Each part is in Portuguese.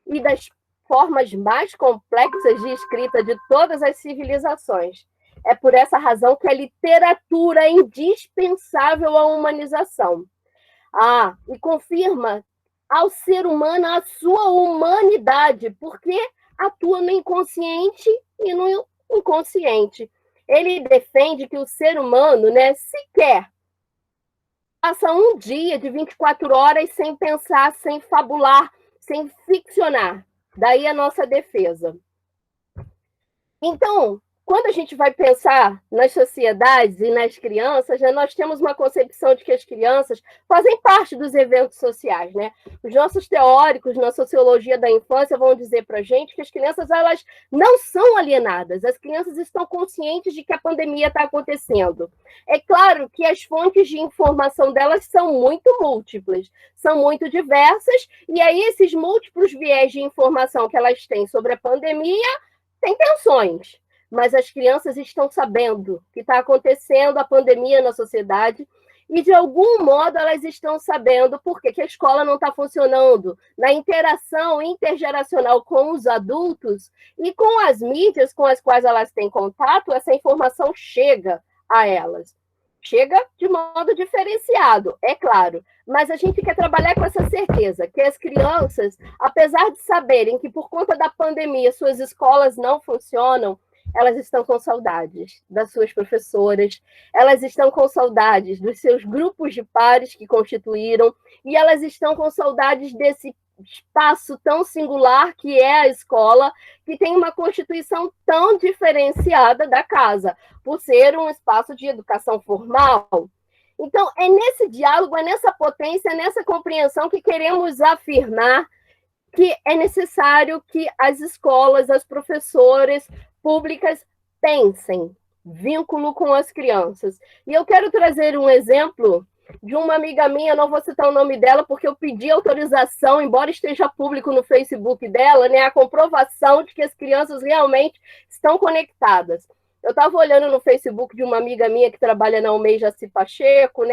e das formas mais complexas de escrita de todas as civilizações. É por essa razão que a literatura é indispensável à humanização. E confirma ao ser humano a sua humanidade, porque atua no inconsciente e no inconsciente. Ele defende que o ser humano, sequer passa um dia de 24 horas sem pensar, sem fabular, sem ficcionar. Daí a nossa defesa. Então, quando a gente vai pensar nas sociedades e nas crianças, nós temos uma concepção de que as crianças fazem parte dos eventos sociais, né? Os nossos teóricos na sociologia da infância vão dizer para a gente que as crianças elas não são alienadas, as crianças estão conscientes de que a pandemia está acontecendo. É claro que as fontes de informação delas são muito múltiplas, são muito diversas, e aí esses múltiplos viés de informação que elas têm sobre a pandemia tem tensões, mas as crianças estão sabendo que está acontecendo a pandemia na sociedade e, de algum modo, elas estão sabendo por que a escola não está funcionando, na interação intergeracional com os adultos e com as mídias com as quais elas têm contato, essa informação chega a elas. Chega de modo diferenciado, é claro, mas a gente quer trabalhar com essa certeza, que as crianças, apesar de saberem que por conta da pandemia suas escolas não funcionam, elas estão com saudades das suas professoras, elas estão com saudades dos seus grupos de pares que constituíram, e elas estão com saudades desse espaço tão singular que é a escola, que tem uma constituição tão diferenciada da casa, por ser um espaço de educação formal. Então, é nesse diálogo, é nessa potência, é nessa compreensão que queremos afirmar que é necessário que as escolas, as professoras públicas pensem vínculo com as crianças. E eu quero trazer um exemplo de uma amiga minha, não vou citar o nome dela, porque eu pedi autorização, embora esteja público no Facebook dela, a comprovação de que as crianças realmente estão conectadas. Eu estava olhando no Facebook de uma amiga minha que trabalha na UMEI Jaci Pacheco,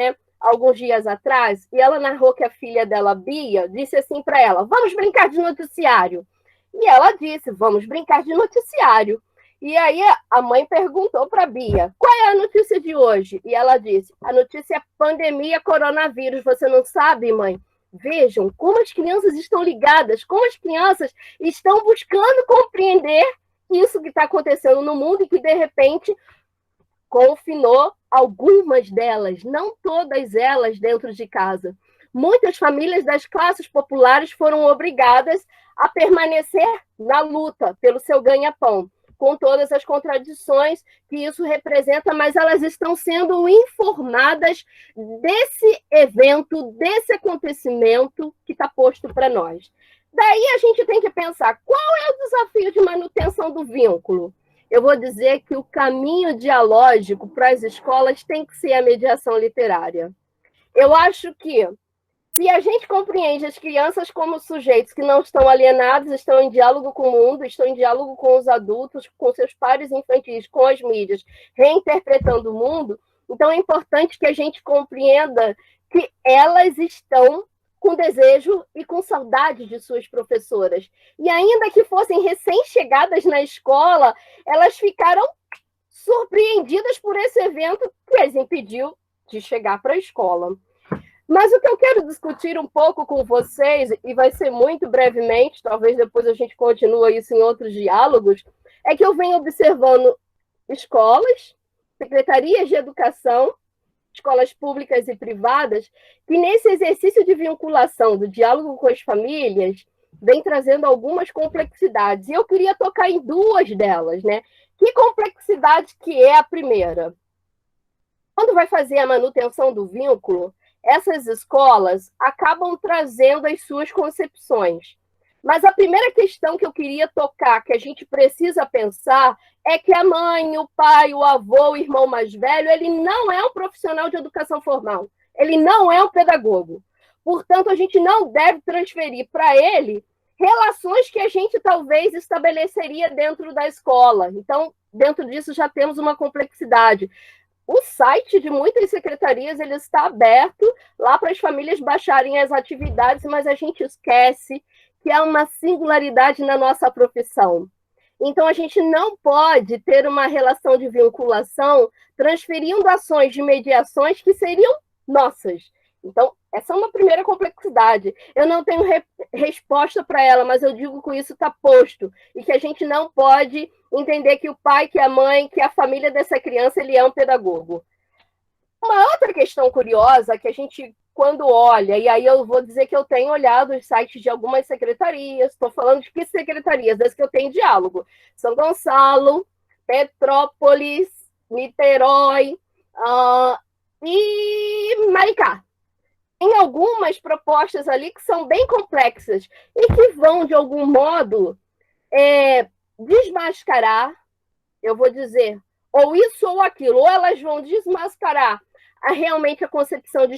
alguns dias atrás, e ela narrou que a filha dela, Bia, disse assim para ela, vamos brincar de noticiário. E ela disse, vamos brincar de noticiário. E aí a mãe perguntou para a Bia, qual é a notícia de hoje? E ela disse, a notícia é pandemia coronavírus. Você não sabe, mãe? Vejam como as crianças estão ligadas, como as crianças estão buscando compreender isso que está acontecendo no mundo e que, de repente, confinou algumas delas, não todas elas dentro de casa. Muitas famílias das classes populares foram obrigadas a permanecer na luta pelo seu ganha-pão, com todas as contradições que isso representa, mas elas estão sendo informadas desse evento, desse acontecimento que está posto para nós. Daí a gente tem que pensar, qual é o desafio de manutenção do vínculo? Eu vou dizer que o caminho dialógico para as escolas tem que ser a mediação literária. Eu acho que, se a gente compreende as crianças como sujeitos que não estão alienados, estão em diálogo com o mundo, estão em diálogo com os adultos, com seus pares infantis, com as mídias, reinterpretando o mundo, então é importante que a gente compreenda que elas estão com desejo e com saudade de suas professoras. E ainda que fossem recém-chegadas na escola, elas ficaram surpreendidas por esse evento que as impediu de chegar para a escola. Mas o que eu quero discutir um pouco com vocês, e vai ser muito brevemente, talvez depois a gente continue isso em outros diálogos, é que eu venho observando escolas, secretarias de educação, escolas públicas e privadas, que nesse exercício de vinculação do diálogo com as famílias, vem trazendo algumas complexidades. E eu queria tocar em duas delas, Que complexidade que é a primeira? Quando vai fazer a manutenção do vínculo, essas escolas acabam trazendo as suas concepções. Mas a primeira questão que eu queria tocar, que a gente precisa pensar, é que a mãe, o pai, o avô, o irmão mais velho, ele não é um profissional de educação formal. Ele não é um pedagogo. Portanto, a gente não deve transferir para ele relações que a gente talvez estabeleceria dentro da escola. Então, dentro disso já temos uma complexidade. O site de muitas secretarias ele está aberto lá para as famílias baixarem as atividades, mas a gente esquece que há uma singularidade na nossa profissão. Então, a gente não pode ter uma relação de vinculação transferindo ações de mediações que seriam nossas. Então, essa é uma primeira complexidade. Eu não tenho resposta para ela, mas eu digo que isso está posto. E que a gente não pode entender que o pai, que a mãe, que a família dessa criança, ele é um pedagogo. Uma outra questão curiosa que a gente, quando olha, e aí eu vou dizer que eu tenho olhado os sites de algumas secretarias, estou falando de que secretarias? Das que eu tenho diálogo. São Gonçalo, Petrópolis, Niterói e Maricá. Tem algumas propostas ali que são bem complexas e que vão, de algum modo, desmascarar, eu vou dizer, ou isso ou aquilo, ou elas vão desmascarar realmente a concepção de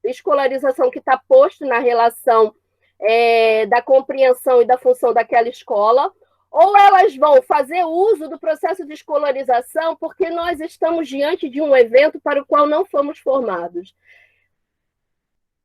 escolarização que está posto na relação da compreensão e da função daquela escola, ou elas vão fazer uso do processo de escolarização porque nós estamos diante de um evento para o qual não fomos formados.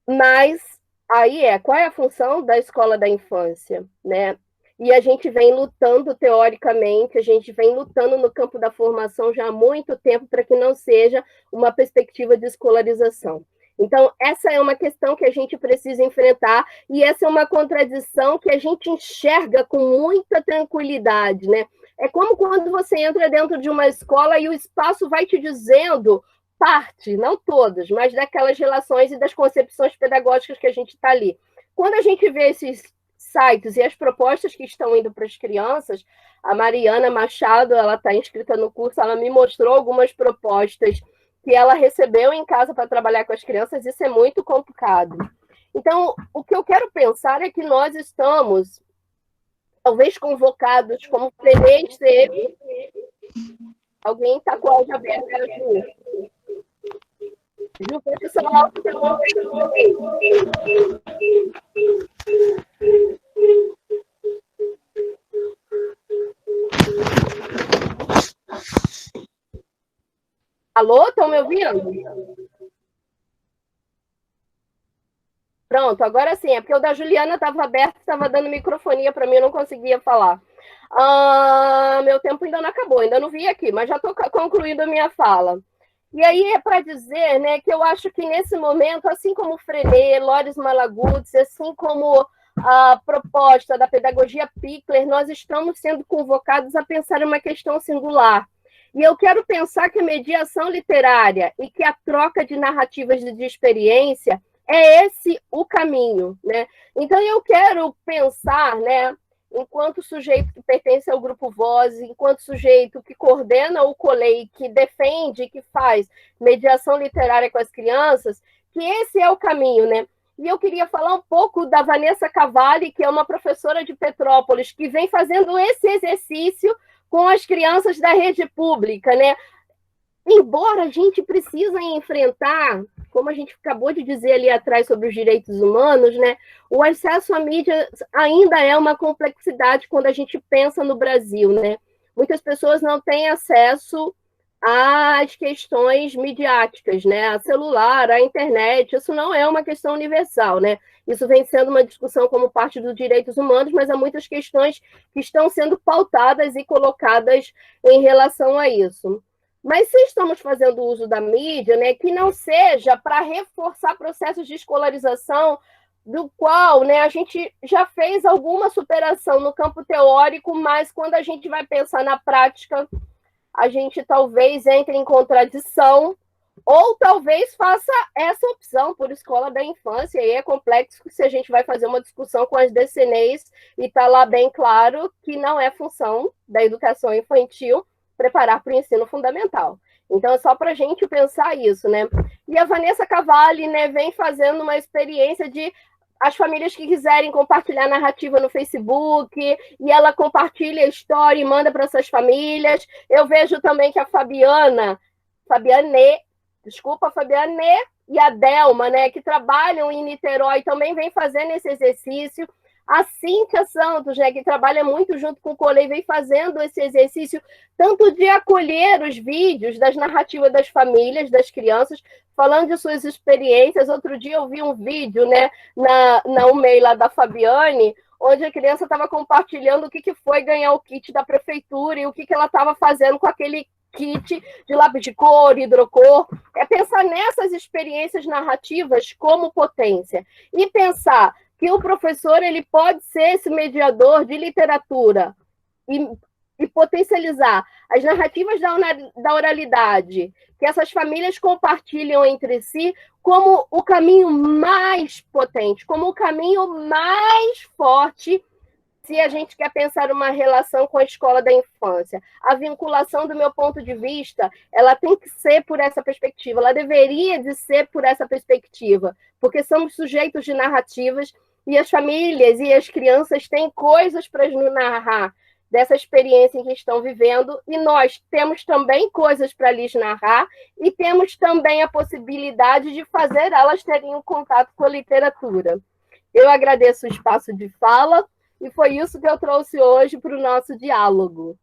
Mas aí qual é a função da escola da infância, né? E a gente vem lutando teoricamente, a gente vem lutando no campo da formação já há muito tempo para que não seja uma perspectiva de escolarização. Então, essa é uma questão que a gente precisa enfrentar e essa é uma contradição que a gente enxerga com muita tranquilidade, né? É como quando você entra dentro de uma escola e o espaço vai te dizendo parte, não todas, mas daquelas relações e das concepções pedagógicas que a gente está ali. Quando a gente vê esses sites e as propostas que estão indo para as crianças, a Mariana Machado, ela está inscrita no curso, ela me mostrou algumas propostas que ela recebeu em casa para trabalhar com as crianças, isso é muito complicado. Então, o que eu quero pensar é que nós estamos, talvez convocados, como o Frenê esteve. Alguém está com o áudio aberto, Ju. Ju, fecha o seu áudio. Alô, estão me ouvindo? Pronto, agora sim, é porque o da Juliana estava aberto, estava dando microfonia para mim, eu não conseguia falar. Meu tempo ainda não acabou, ainda não vi aqui, mas já estou concluindo a minha fala. E aí é para dizer, né, que eu acho que nesse momento, assim como o Frenê, Loris Malaguzzi, assim como a proposta da pedagogia Pickler, nós estamos sendo convocados a pensar em uma questão singular. E eu quero pensar que a mediação literária e que a troca de narrativas de experiência é esse o caminho, né? Então, eu quero pensar, né, enquanto sujeito que pertence ao Grupo Voz, enquanto sujeito que coordena o COLEI, que defende, que faz mediação literária com as crianças, que esse é o caminho, né? E eu queria falar um pouco da Vanessa Cavalli, que é uma professora de Petrópolis, que vem fazendo esse exercício com as crianças da rede pública, né? Embora a gente precise enfrentar, como a gente acabou de dizer ali atrás sobre os direitos humanos, né, o acesso à mídia ainda é uma complexidade quando a gente pensa no Brasil, né? Muitas pessoas não têm acesso às questões midiáticas, né? A celular, a internet, isso não é uma questão universal, né? Isso vem sendo uma discussão como parte dos direitos humanos, mas há muitas questões que estão sendo pautadas e colocadas em relação a isso. Mas se estamos fazendo uso da mídia, né, que não seja para reforçar processos de escolarização, do qual, né, a gente já fez alguma superação no campo teórico, mas quando a gente vai pensar na prática, a gente talvez entre em contradição, ou talvez faça essa opção por escola da infância, e é complexo se a gente vai fazer uma discussão com as DCNEs, e está lá bem claro que não é função da educação infantil preparar para o ensino fundamental. Então, é só para a gente pensar isso, né? E a Vanessa Cavalli, né, vem fazendo uma experiência de as famílias que quiserem compartilhar narrativa no Facebook, e ela compartilha a história e manda para essas famílias. Eu vejo também que a Fabiane e a Delma, né, que trabalham em Niterói, também vem fazendo esse exercício. A Cíntia Santos, né, que trabalha muito junto com o COLEI, vem fazendo esse exercício tanto de acolher os vídeos das narrativas das famílias, das crianças, falando de suas experiências. Outro dia eu vi um vídeo, né, na UMEI lá da Fabiane, onde a criança estava compartilhando o que foi ganhar o kit da prefeitura e o que ela estava fazendo com aquele kit de lápis de cor, hidrocor. É pensar nessas experiências narrativas como potência e pensar que o professor ele pode ser esse mediador de literatura e potencializar as narrativas da oralidade, que essas famílias compartilham entre si, como o caminho mais potente, como o caminho mais forte, se a gente quer pensar uma relação com a escola da infância. A vinculação, do meu ponto de vista, ela tem que ser por essa perspectiva, ela deveria de ser por essa perspectiva, porque somos sujeitos de narrativas e as famílias e as crianças têm coisas para nos narrar dessa experiência em que estão vivendo, e nós temos também coisas para lhes narrar, e temos também a possibilidade de fazer elas terem um contato com a literatura. Eu agradeço o espaço de fala, e foi isso que eu trouxe hoje para o nosso diálogo.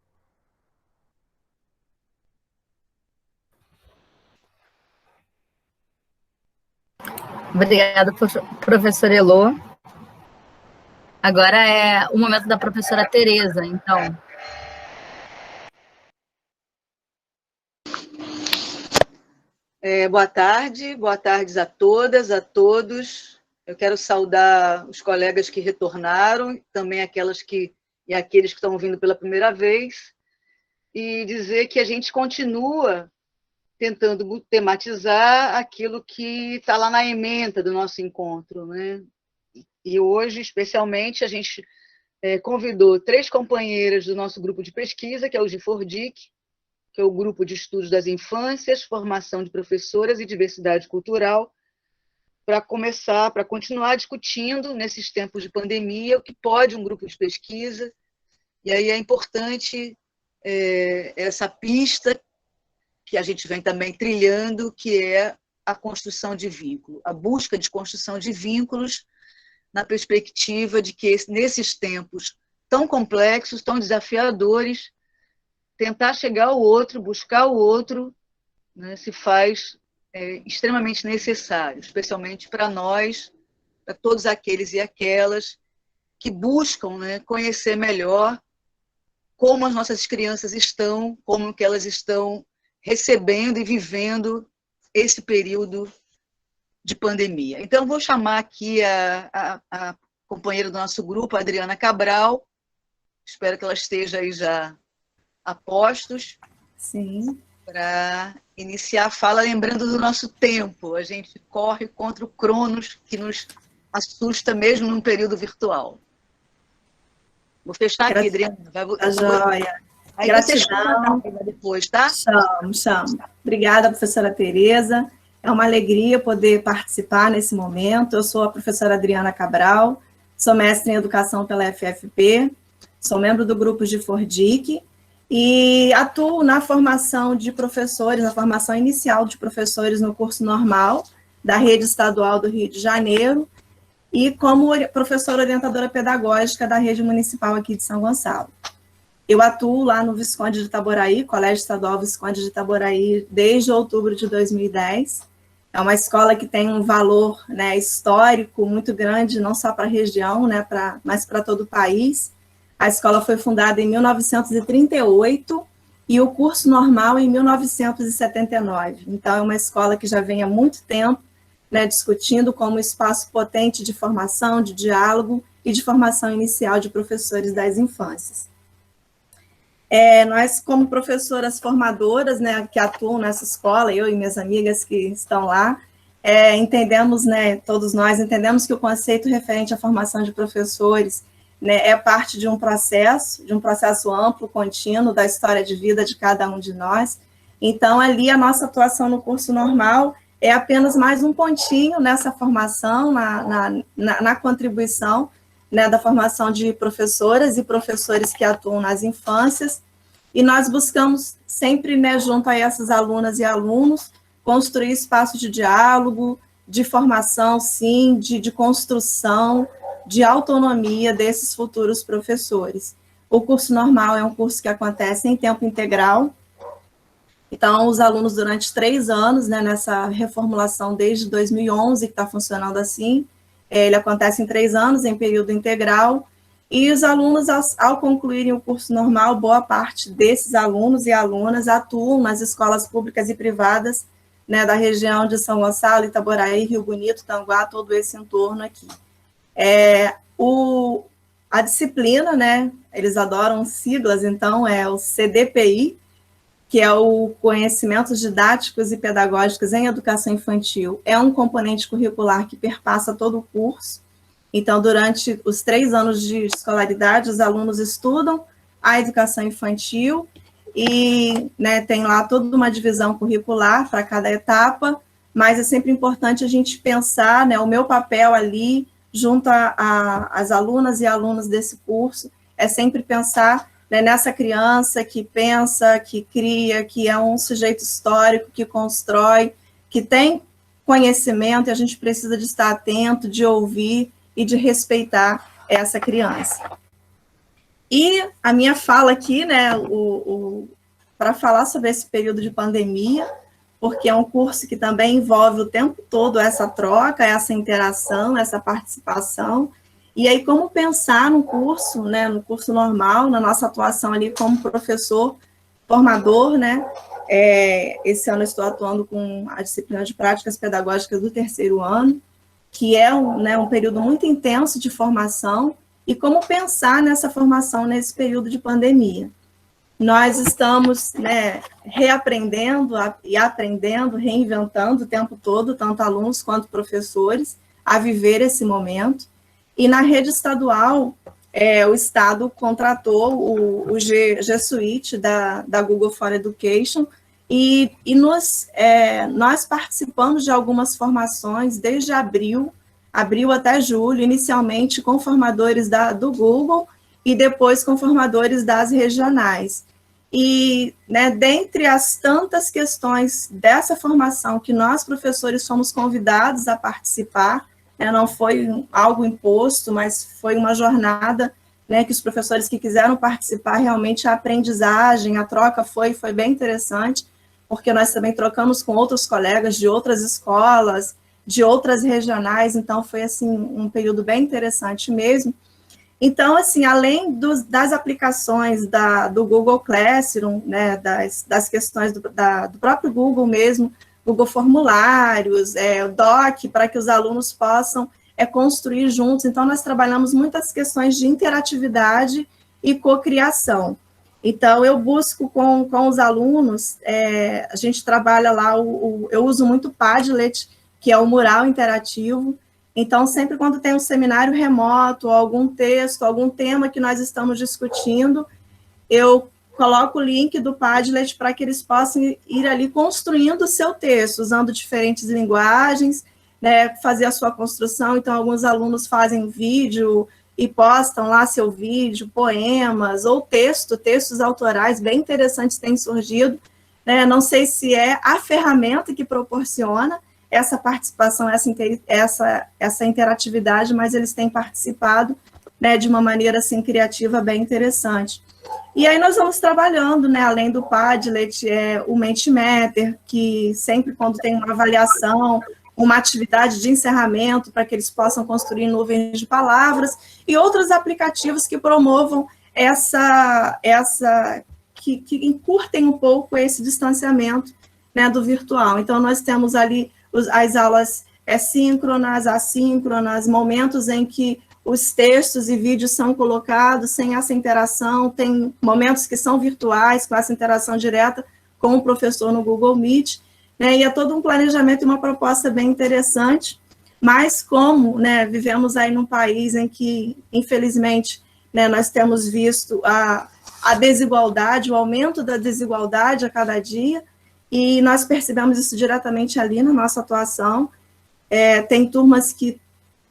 Obrigada, professora Elô. Agora é o momento da professora Tereza, então. Boa tarde a todas, a todos. Eu quero saudar os colegas que retornaram, também aqueles que estão vindo pela primeira vez, e dizer que a gente continua tentando tematizar aquilo que está lá na ementa do nosso encontro, né? E hoje, especialmente, a gente convidou 3 companheiras do nosso grupo de pesquisa, que é o GIFORDIC, que é o Grupo de Estudos das Infâncias, Formação de Professoras e Diversidade Cultural, para continuar discutindo, nesses tempos de pandemia, o que pode um grupo de pesquisa. E aí é importante essa pista que a gente vem também trilhando, que é a construção de vínculo, a busca de construção de vínculos na perspectiva de que, nesses tempos tão complexos, tão desafiadores, tentar chegar ao outro, buscar o outro, né, se faz extremamente necessário, especialmente para nós, para todos aqueles e aquelas que buscam, né, conhecer melhor como as nossas crianças estão, como que elas estão recebendo e vivendo esse período de pandemia. Então, vou chamar aqui a companheira do nosso grupo, a Adriana Cabral. Espero que ela esteja aí já a postos. Sim. Para iniciar a fala, lembrando do nosso tempo. A gente corre contra o Cronos, que nos assusta mesmo num período virtual. Vou fechar aqui, Adriana. Tá joia. Aí gratidão. Depois, tá? Chamo. Obrigada, professora Tereza. É uma alegria poder participar nesse momento. Eu sou a professora Adriana Cabral, sou mestre em Educação pela FFP, sou membro do grupo GIFORDIC e atuo na formação de professores, na formação inicial de professores no curso normal da Rede Estadual do Rio de Janeiro e como professora orientadora pedagógica da Rede Municipal aqui de São Gonçalo. Eu atuo lá no Visconde de Itaboraí, Colégio Estadual Visconde de Itaboraí, desde outubro de 2010. É uma escola que tem um valor, né, histórico muito grande, não só para a região, né, mas para todo o país. A escola foi fundada em 1938 e o curso normal em 1979. Então, é uma escola que já vem há muito tempo, né, discutindo como espaço potente de formação, de diálogo e de formação inicial de professores das infâncias. Nós, como professoras formadoras, né, que atuam nessa escola, eu e minhas amigas que estão lá, entendemos, né, todos nós entendemos que o conceito referente à formação de professores, né, é parte de um processo amplo, contínuo, da história de vida de cada um de nós. Então, ali, a nossa atuação no curso normal é apenas mais um pontinho nessa formação, na contribuição, né, da formação de professoras e professores que atuam nas infâncias, e nós buscamos sempre, né, junto a essas alunas e alunos, construir espaços de diálogo, de formação, sim, de construção, de autonomia desses futuros professores. O curso normal é um curso que acontece em tempo integral, então os alunos durante 3 anos, né, nessa reformulação desde 2011, que está funcionando assim, ele acontece em 3 anos, em período integral, E os alunos, ao concluírem o curso normal, boa parte desses alunos e alunas atuam nas escolas públicas e privadas, né, da região de São Gonçalo, Itaboraí, Rio Bonito, Tanguá, todo esse entorno aqui. A disciplina, né, eles adoram siglas, então é o CDPI, que é o Conhecimentos Didáticos e Pedagógicos em Educação Infantil, é um componente curricular que perpassa todo o curso. Então, durante os 3 anos de escolaridade, os alunos estudam a educação infantil e, né, tem lá toda uma divisão curricular para cada etapa, mas é sempre importante a gente pensar, né, o meu papel ali, junto às alunas e alunos desse curso, é sempre pensar, né, nessa criança que pensa, que cria, que é um sujeito histórico, que constrói, que tem conhecimento, e a gente precisa de estar atento, de ouvir e de respeitar essa criança. E a minha fala aqui, né, para falar sobre esse período de pandemia, porque é um curso que também envolve o tempo todo essa troca, essa interação, essa participação. E aí, como pensar no curso, né, no curso normal, na nossa atuação ali como professor formador, né? Esse ano eu estou atuando com a disciplina de práticas pedagógicas do 3º ano, que é um período muito intenso de formação, e como pensar nessa formação nesse período de pandemia. Nós estamos, né, reaprendendo e aprendendo, reinventando o tempo todo, tanto alunos quanto professores, a viver esse momento. E na rede estadual, o Estado contratou o G Suite da Google for Education, e nós participamos de algumas formações desde abril até julho, inicialmente com formadores do Google e depois com formadores das regionais. E, né, dentre as tantas questões dessa formação que nós, professores, fomos convidados a participar, né, não foi algo imposto, mas foi uma jornada, né, que os professores que quiseram participar, realmente a aprendizagem, a troca foi bem interessante, porque nós também trocamos com outros colegas de outras escolas, de outras regionais, então foi, assim, um período bem interessante mesmo. Então, assim, além das aplicações do Google Classroom, né, das questões do próprio Google mesmo, Google Formulários, o Doc, para que os alunos possam construir juntos, então nós trabalhamos muitas questões de interatividade e cocriação. Então, eu busco com os alunos, a gente trabalha lá, eu uso muito o Padlet, que é o mural interativo. Então, sempre quando tem um seminário remoto, algum texto, algum tema que nós estamos discutindo, eu coloco o link do Padlet para que eles possam ir ali construindo o seu texto, usando diferentes linguagens, né, fazer a sua construção. Então, alguns alunos fazem vídeo e postam lá seu vídeo, poemas, ou textos autorais bem interessantes têm surgido, né? Não sei se é a ferramenta que proporciona essa participação, essa interatividade, mas eles têm participado, né, de uma maneira, assim, criativa, bem interessante. E aí nós vamos trabalhando, né, além do Padlet, o Mentimeter, que sempre quando tem uma avaliação, uma atividade de encerramento, para que eles possam construir nuvens de palavras, e outros aplicativos que promovam que encurtem um pouco esse distanciamento, né, do virtual. Então, nós temos ali as aulas síncronas, assíncronas, momentos em que os textos e vídeos são colocados sem essa interação, tem momentos que são virtuais, com essa interação direta com o professor no Google Meet, né, e é todo um planejamento e uma proposta bem interessante, mas como, né, vivemos aí num país em que, infelizmente, né, nós temos visto a desigualdade, o aumento da desigualdade a cada dia, e nós percebemos isso diretamente ali na nossa atuação. Tem turmas que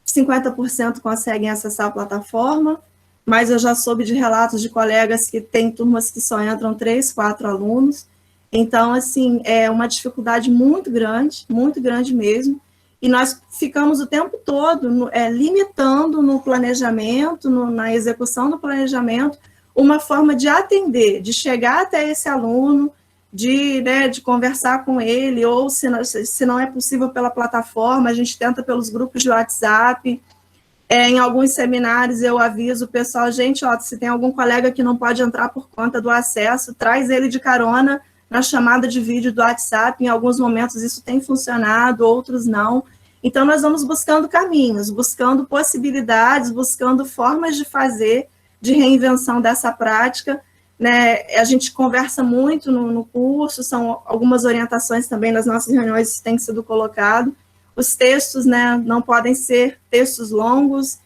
50% conseguem acessar a plataforma, mas eu já soube de relatos de colegas que tem turmas que só entram 3, 4 alunos. Então, assim, é uma dificuldade muito grande mesmo, e nós ficamos o tempo todo limitando no planejamento, na execução do planejamento, uma forma de atender, de chegar até esse aluno, de conversar com ele, ou se não é possível pela plataforma, a gente tenta pelos grupos de WhatsApp, Em alguns seminários eu aviso o pessoal, gente, ó, se tem algum colega que não pode entrar por conta do acesso, traz ele de carona na chamada de vídeo do WhatsApp. Em alguns momentos isso tem funcionado, outros não. Então, nós vamos buscando caminhos, buscando possibilidades, buscando formas de fazer, de reinvenção dessa prática, né? A gente conversa muito no curso, são algumas orientações também nas nossas reuniões, isso tem sido colocado. Os textos, né, não podem ser textos longos,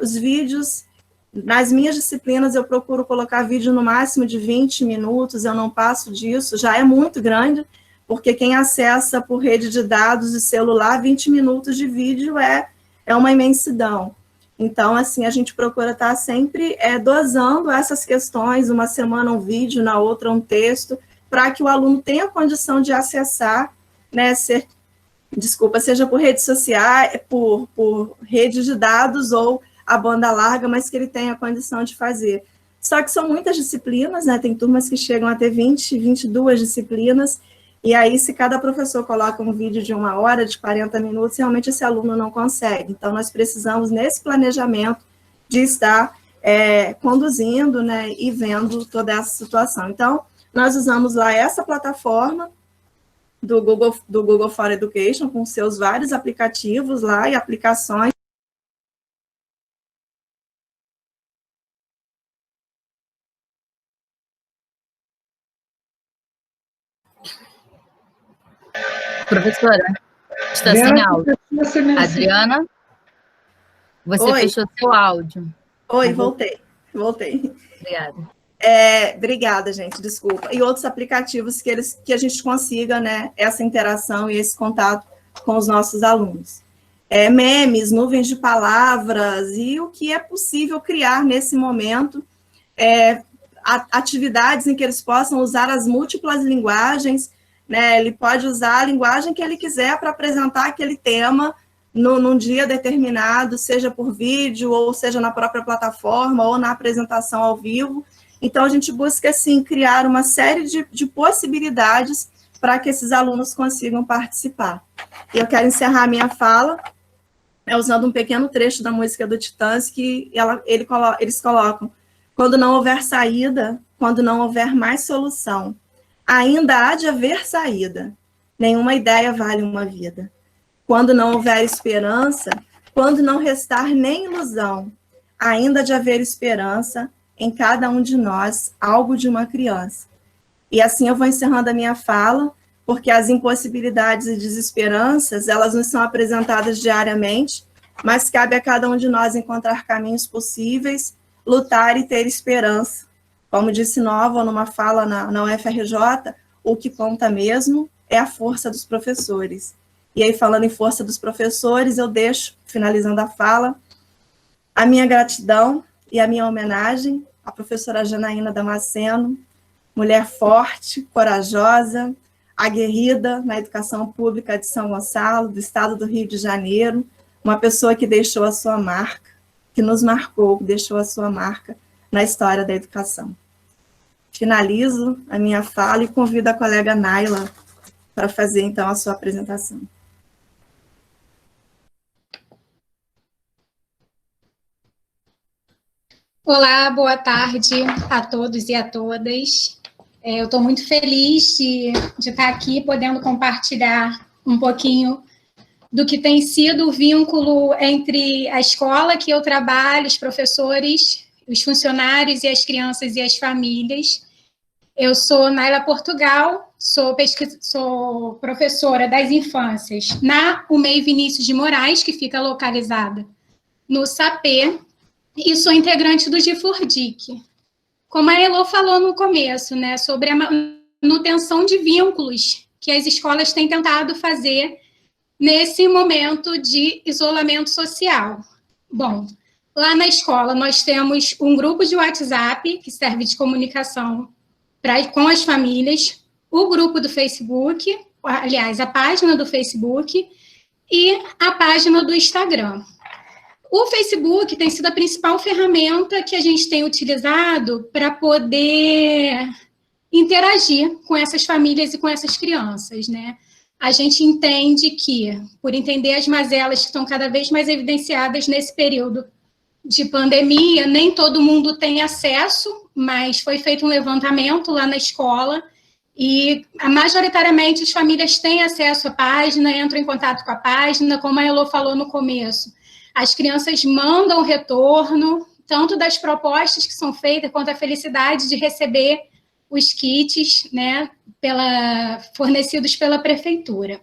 os vídeos, nas minhas disciplinas eu procuro colocar vídeo no máximo de 20 minutos, eu não passo disso, já é muito grande, porque quem acessa por rede de dados de celular, 20 minutos de vídeo é uma imensidão. Então, assim, a gente procura estar sempre dosando essas questões, uma semana um vídeo, na outra um texto, para que o aluno tenha condição de acessar, né, seja por redes sociais, por rede de dados ou a banda larga, mas que ele tenha a condição de fazer. Só que são muitas disciplinas, né? Tem turmas que chegam a ter 20, 22 disciplinas, e aí se cada professor coloca um vídeo de 1 hora, de 40 minutos, realmente esse aluno não consegue. Então, nós precisamos, nesse planejamento, de estar conduzindo, né, e vendo toda essa situação. Então, nós usamos lá essa plataforma, do Google for Education, com seus vários aplicativos lá e aplicações. Professora, está sem áudio. Adriana, você fechou seu áudio. Oi, voltei. Obrigada. Obrigada, gente, desculpa. E outros aplicativos que a gente consiga, né, essa interação e esse contato com os nossos alunos. Memes, nuvens de palavras e o que é possível criar nesse momento, atividades em que eles possam usar as múltiplas linguagens, né, ele pode usar a linguagem que ele quiser para apresentar aquele tema num dia determinado, seja por vídeo, ou seja na própria plataforma, ou na apresentação ao vivo. Então, a gente busca, assim, criar uma série de possibilidades para que esses alunos consigam participar. E eu quero encerrar a minha fala usando um pequeno trecho da música do Titãs, que eles colocam: quando não houver saída, quando não houver mais solução, ainda há de haver saída, nenhuma ideia vale uma vida. Quando não houver esperança, quando não restar nem ilusão, ainda há de haver esperança em cada um de nós, algo de uma criança. E assim eu vou encerrando a minha fala, porque as impossibilidades e desesperanças, elas nos são apresentadas diariamente, mas cabe a cada um de nós encontrar caminhos possíveis, lutar e ter esperança. Como disse Nova numa fala na UFRJ, o que conta mesmo é a força dos professores. E aí, falando em força dos professores, eu deixo, finalizando a fala, a minha gratidão e a minha homenagem à professora Janaína Damasceno, mulher forte, corajosa, aguerrida na educação pública de São Gonçalo, do estado do Rio de Janeiro, uma pessoa que deixou a sua marca, que nos marcou, deixou a sua marca na história da educação. Finalizo a minha fala e convido a colega Naila para fazer, então, a sua apresentação. Olá, boa tarde a todos e a todas. Eu estou muito feliz de estar aqui podendo compartilhar um pouquinho do que tem sido o vínculo entre a escola que eu trabalho, os professores, os funcionários e as crianças e as famílias. Eu sou Naila Portugal, sou professora das infâncias na UMEI Vinícius de Moraes, que fica localizada no Sapê, e sou integrante do GIFURDIC. Como a Elô falou no começo, né, sobre a manutenção de vínculos que as escolas têm tentado fazer nesse momento de isolamento social. Bom, lá na escola nós temos um grupo de WhatsApp que serve de comunicação com as famílias, o grupo do Facebook, aliás, a página do Facebook e a página do Instagram. O Facebook tem sido a principal ferramenta que a gente tem utilizado para poder interagir com essas famílias e com essas crianças, né? a gente entende que, por entender as mazelas que estão cada vez mais evidenciadas nesse período de pandemia, nem todo mundo tem acesso, mas foi feito um levantamento lá na escola e, majoritariamente, as famílias têm acesso à página, entram em contato com a página, como a Elô falou no começo. As crianças mandam retorno, tanto das propostas que são feitas, quanto a felicidade de receber os kits, né, fornecidos pela prefeitura.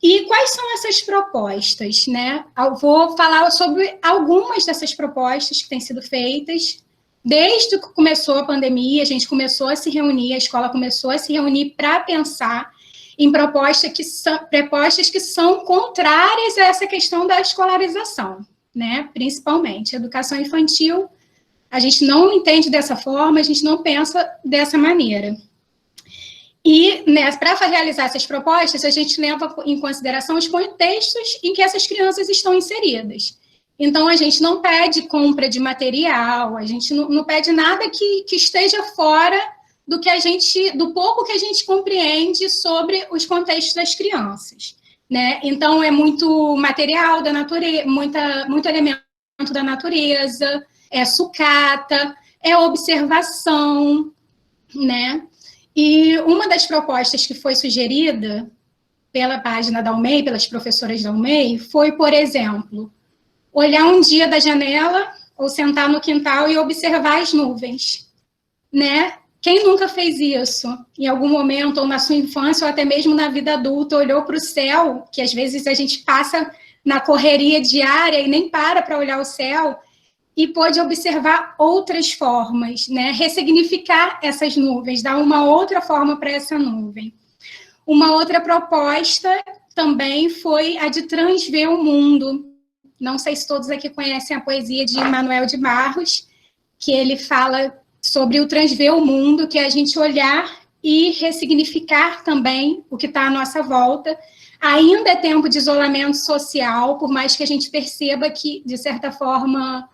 E quais são essas propostas, né? Eu vou falar sobre algumas dessas propostas que têm sido feitas. Desde que começou a pandemia, a gente começou a se reunir, a escola começou a se reunir para pensar em propostas que são contrárias a essa questão da escolarização, né? Principalmente. Educação infantil, a gente não entende dessa forma, a gente não pensa dessa maneira. E, né, para realizar essas propostas, a gente leva em consideração os contextos em que essas crianças estão inseridas. Então, a gente não pede compra de material, a gente não pede nada que esteja fora do pouco que a gente compreende sobre os contextos das crianças, né? Então, é muito material da natureza, muito elemento da natureza, é sucata, é observação, né? E uma das propostas que foi sugerida pela página da UMEI, pelas professoras da UMEI, foi, por exemplo, olhar um dia da janela ou sentar no quintal e observar as nuvens, né? Quem nunca fez isso? Em algum momento, ou na sua infância, ou até mesmo na vida adulta, olhou para o céu, que às vezes a gente passa na correria diária e nem para olhar o céu, e pôde observar outras formas, né? Ressignificar essas nuvens, dar uma outra forma para essa nuvem. Uma outra proposta também foi a de transver o mundo. Não sei se todos aqui conhecem a poesia de Manuel de Barros, que ele fala sobre o transver o mundo, que é a gente olhar e ressignificar também o que está à nossa volta. Ainda é tempo de isolamento social, por mais que a gente perceba que, de certa forma,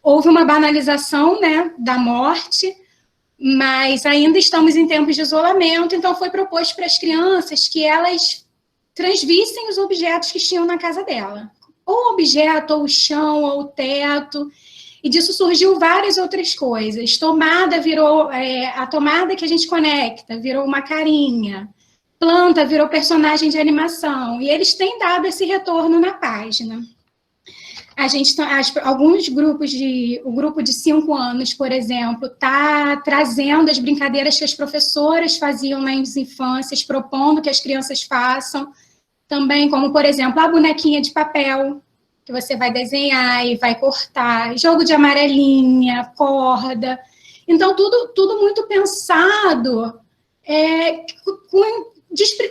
houve uma banalização, né, da morte, mas ainda estamos em tempos de isolamento, então foi proposto para as crianças que elas transvissem os objetos que tinham na casa dela. Ou o objeto, ou o chão, ou o teto, e disso surgiu várias outras coisas. Tomada virou, a tomada que a gente conecta, virou uma carinha. Planta virou personagem de animação, e eles têm dado esse retorno na página. A gente, alguns grupos o grupo de 5 anos, por exemplo, está trazendo as brincadeiras que as professoras faziam nas infâncias, propondo que as crianças façam, também como, por exemplo, a bonequinha de papel, que você vai desenhar e vai cortar, jogo de amarelinha, corda. Então, tudo muito pensado,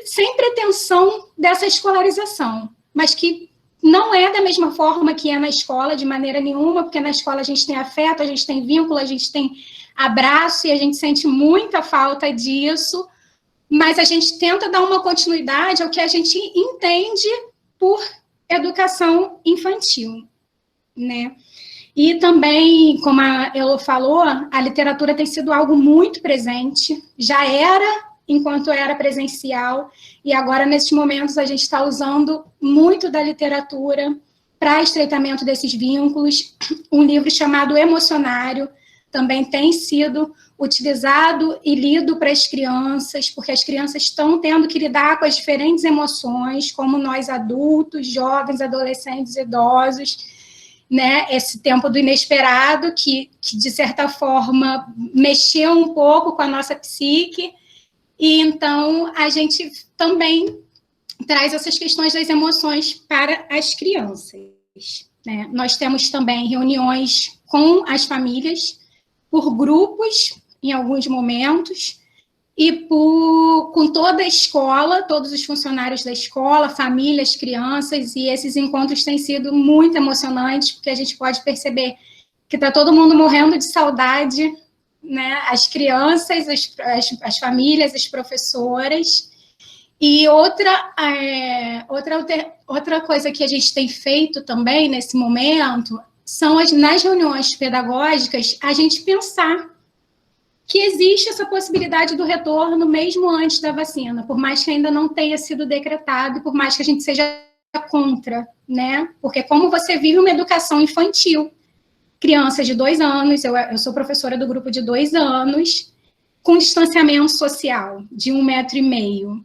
sem pretensão dessa escolarização, mas que não é da mesma forma que é na escola, de maneira nenhuma, porque na escola a gente tem afeto, a gente tem vínculo, a gente tem abraço, e a gente sente muita falta disso, mas a gente tenta dar uma continuidade ao que a gente entende por educação infantil, né? E também, como a Elô falou, a literatura tem sido algo muito presente, já era enquanto era presencial, e agora, nesses momentos, a gente está usando muito da literatura para estreitamento desses vínculos. Um livro chamado Emocionário também tem sido utilizado e lido para as crianças, porque as crianças estão tendo que lidar com as diferentes emoções, como nós adultos, jovens, adolescentes, idosos, né? Esse tempo do inesperado, que de certa forma, mexeu um pouco com a nossa psique. E, então, a gente também traz essas questões das emoções para as crianças, né? Nós temos também reuniões com as famílias, por grupos, em alguns momentos, e com toda a escola, todos os funcionários da escola, famílias, crianças, e esses encontros têm sido muito emocionantes, porque a gente pode perceber que está todo mundo morrendo de saudade, né? As crianças, as famílias, as professoras. E outra coisa que a gente tem feito também nesse momento são nas reuniões pedagógicas a gente pensar que existe essa possibilidade do retorno mesmo antes da vacina, por mais que ainda não tenha sido decretado, por mais que a gente seja contra, né? Porque como você vive uma educação infantil, crianças de 2 anos, eu sou professora do grupo de 2 anos, com distanciamento social de 1,5 metro,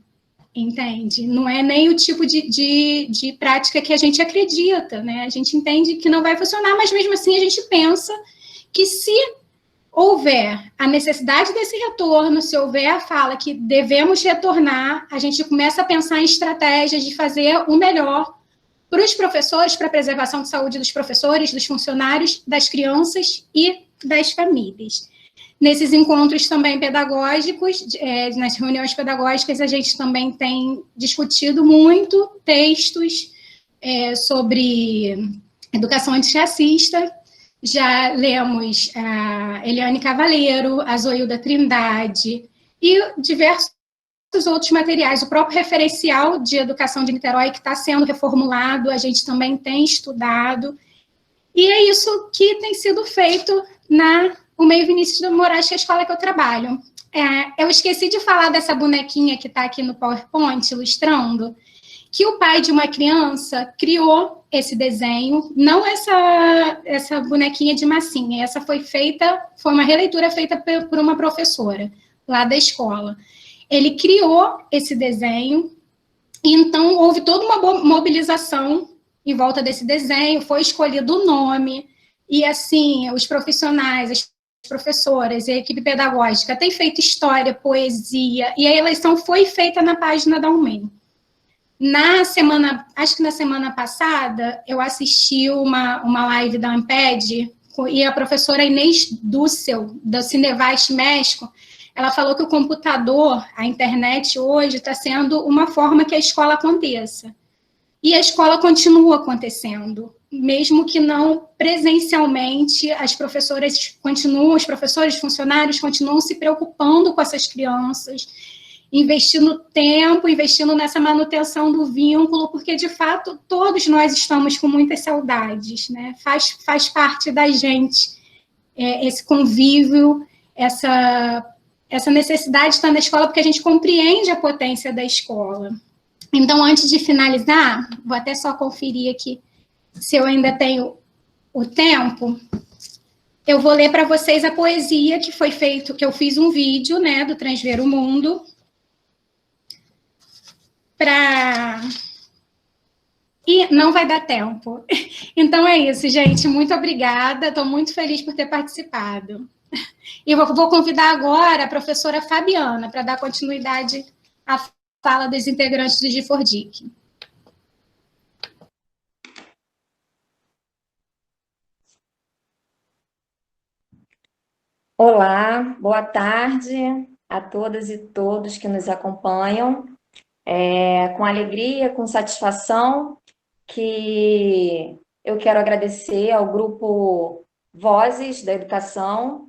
entende? Não é nem o tipo de prática que a gente acredita, né? A gente entende que não vai funcionar, mas mesmo assim a gente pensa que se houver a necessidade desse retorno, se houver a fala que devemos retornar, a gente começa a pensar em estratégias de fazer o melhor para os professores, para a preservação de saúde dos professores, dos funcionários, das crianças e das famílias. Nesses encontros também pedagógicos, nas reuniões pedagógicas, a gente também tem discutido muito textos sobre educação antirracista. Já lemos a Eliane Cavaleiro, a Zoilda Trindade e diversos outros materiais. O próprio referencial de educação de Niterói, que está sendo reformulado, a gente também tem estudado. E é isso que tem sido feito na Meio Vinícius de Moraes, que é a escola que eu trabalho. Eu esqueci de falar dessa bonequinha que está aqui no PowerPoint, ilustrando, que o pai de uma criança criou esse desenho, não essa bonequinha de massinha, essa foi uma releitura feita por uma professora lá da escola. Ele criou esse desenho, e então houve toda uma mobilização em volta desse desenho, foi escolhido o nome, e assim, os profissionais, as professoras e a equipe pedagógica têm feito história, poesia, e a eleição foi feita na página da UMEM. Acho que na semana passada, eu assisti uma live da Amped, e a professora Inês Dussel, da Cinevast México, ela falou que o computador, a internet hoje, está sendo uma forma que a escola aconteça. E a escola continua acontecendo, mesmo que não presencialmente, os professores, funcionários continuam se preocupando com essas crianças, investindo tempo, investindo nessa manutenção do vínculo, porque, de fato, todos nós estamos com muitas saudades, né? Faz parte da gente esse convívio, essa necessidade de estar na escola, porque a gente compreende a potência da escola. Então, antes de finalizar, vou até só conferir aqui se eu ainda tenho o tempo. Eu vou ler para vocês a poesia que foi feito, que eu fiz um vídeo, né, do Transver o Mundo, E não vai dar tempo. Então é isso, gente. Muito obrigada. Estou muito feliz por ter participado. E vou convidar agora a professora Fabiana para dar continuidade à fala dos integrantes do Gifordic. Olá, boa tarde a todas e todos que nos acompanham. Com alegria, com satisfação, que eu quero agradecer ao grupo Vozes da Educação,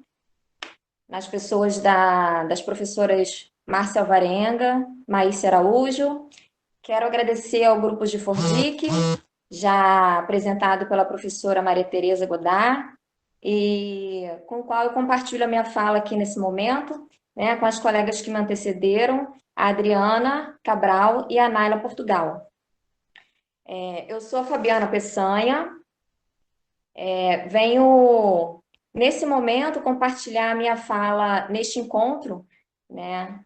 nas pessoas das professoras Márcia Alvarenga, Maícia Araújo. Quero agradecer ao grupo Gifordic, já apresentado pela professora Maria Tereza Godard, e com o qual eu compartilho a minha fala aqui nesse momento, né, com as colegas que me antecederam, a Adriana Cabral e a Naila Portugal. Eu sou a Fabiana Peçanha, venho, nesse momento, compartilhar a minha fala neste encontro, né,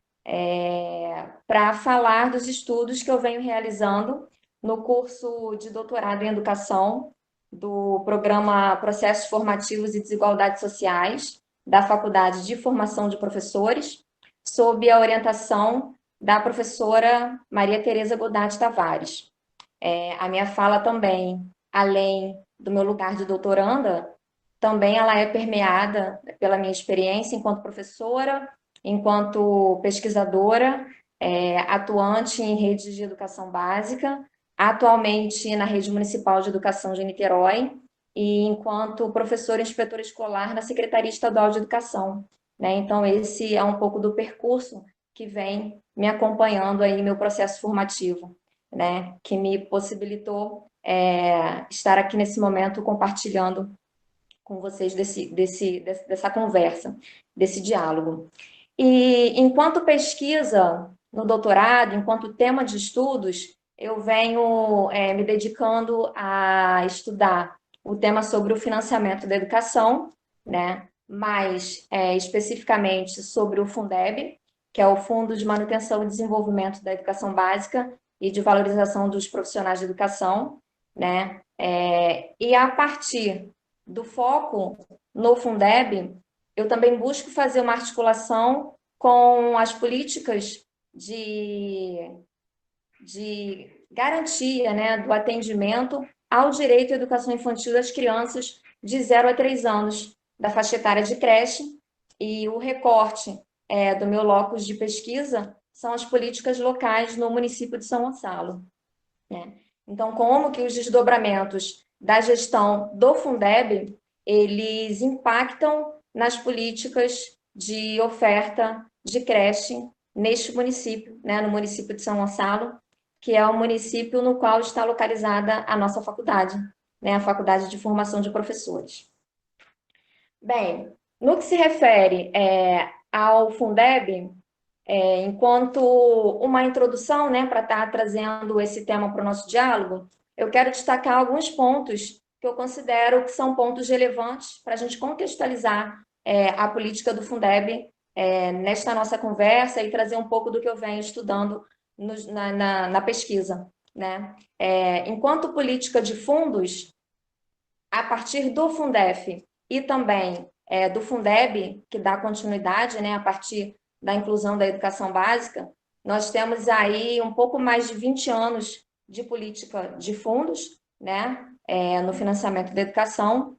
para falar dos estudos que eu venho realizando no curso de doutorado em Educação do programa Processos Formativos e Desigualdades Sociais da Faculdade de Formação de Professores, sob a orientação da professora Maria Tereza Godard Tavares. A minha fala também, além do meu lugar de doutoranda, também ela é permeada pela minha experiência enquanto professora, enquanto pesquisadora, atuante em redes de educação básica, atualmente na Rede Municipal de Educação de Niterói, e enquanto professora e inspetora escolar na Secretaria Estadual de Educação, né? Então, esse é um pouco do percurso que vem me acompanhando aí no meu processo formativo, né? Que me possibilitou estar aqui nesse momento compartilhando com vocês dessa conversa, desse diálogo. E enquanto pesquisa no doutorado, enquanto tema de estudos, eu venho me dedicando a estudar o tema sobre o financiamento da educação, né? Mais especificamente sobre o Fundeb, que é o Fundo de Manutenção e Desenvolvimento da Educação Básica e de Valorização dos Profissionais de Educação, né? E a partir do foco no Fundeb, eu também busco fazer uma articulação com as políticas de garantia, né, do atendimento ao direito à educação infantil das crianças de 0 a 3 anos, da faixa etária de creche, e o recorte do meu locus de pesquisa são as políticas locais no município de São Gonçalo, né? Então, como que os desdobramentos da gestão do Fundeb, eles impactam nas políticas de oferta de creche neste município, né, no município de São Gonçalo, que é o município no qual está localizada a nossa faculdade, né, a Faculdade de Formação de Professores. Bem, no que se refere ao Fundeb, enquanto uma introdução, né, para estar trazendo esse tema para o nosso diálogo, eu quero destacar alguns pontos que eu considero que são pontos relevantes para a gente contextualizar a política do Fundeb nesta nossa conversa e trazer um pouco do que eu venho estudando na pesquisa, né? Enquanto política de fundos, a partir do Fundef e também do Fundeb, que dá continuidade, né, a partir da inclusão da educação básica, nós temos aí um pouco mais de 20 anos de política de fundos, né, no financiamento da educação,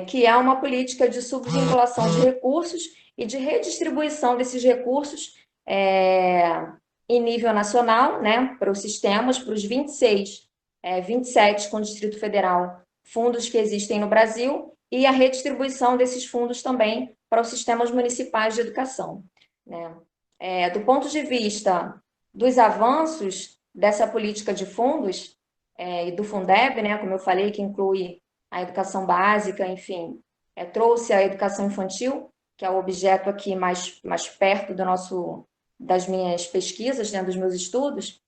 que é uma política de subvinculação de recursos e de redistribuição desses recursos em nível nacional, né, para os sistemas, para os 27 com o Distrito Federal, fundos que existem no Brasil, e a redistribuição desses fundos também para os sistemas municipais de educação, né? Do ponto de vista dos avanços dessa política de fundos e do Fundeb, né, como eu falei, que inclui a educação básica, enfim, trouxe a educação infantil, que é o objeto aqui mais perto das minhas pesquisas, né, dos meus estudos.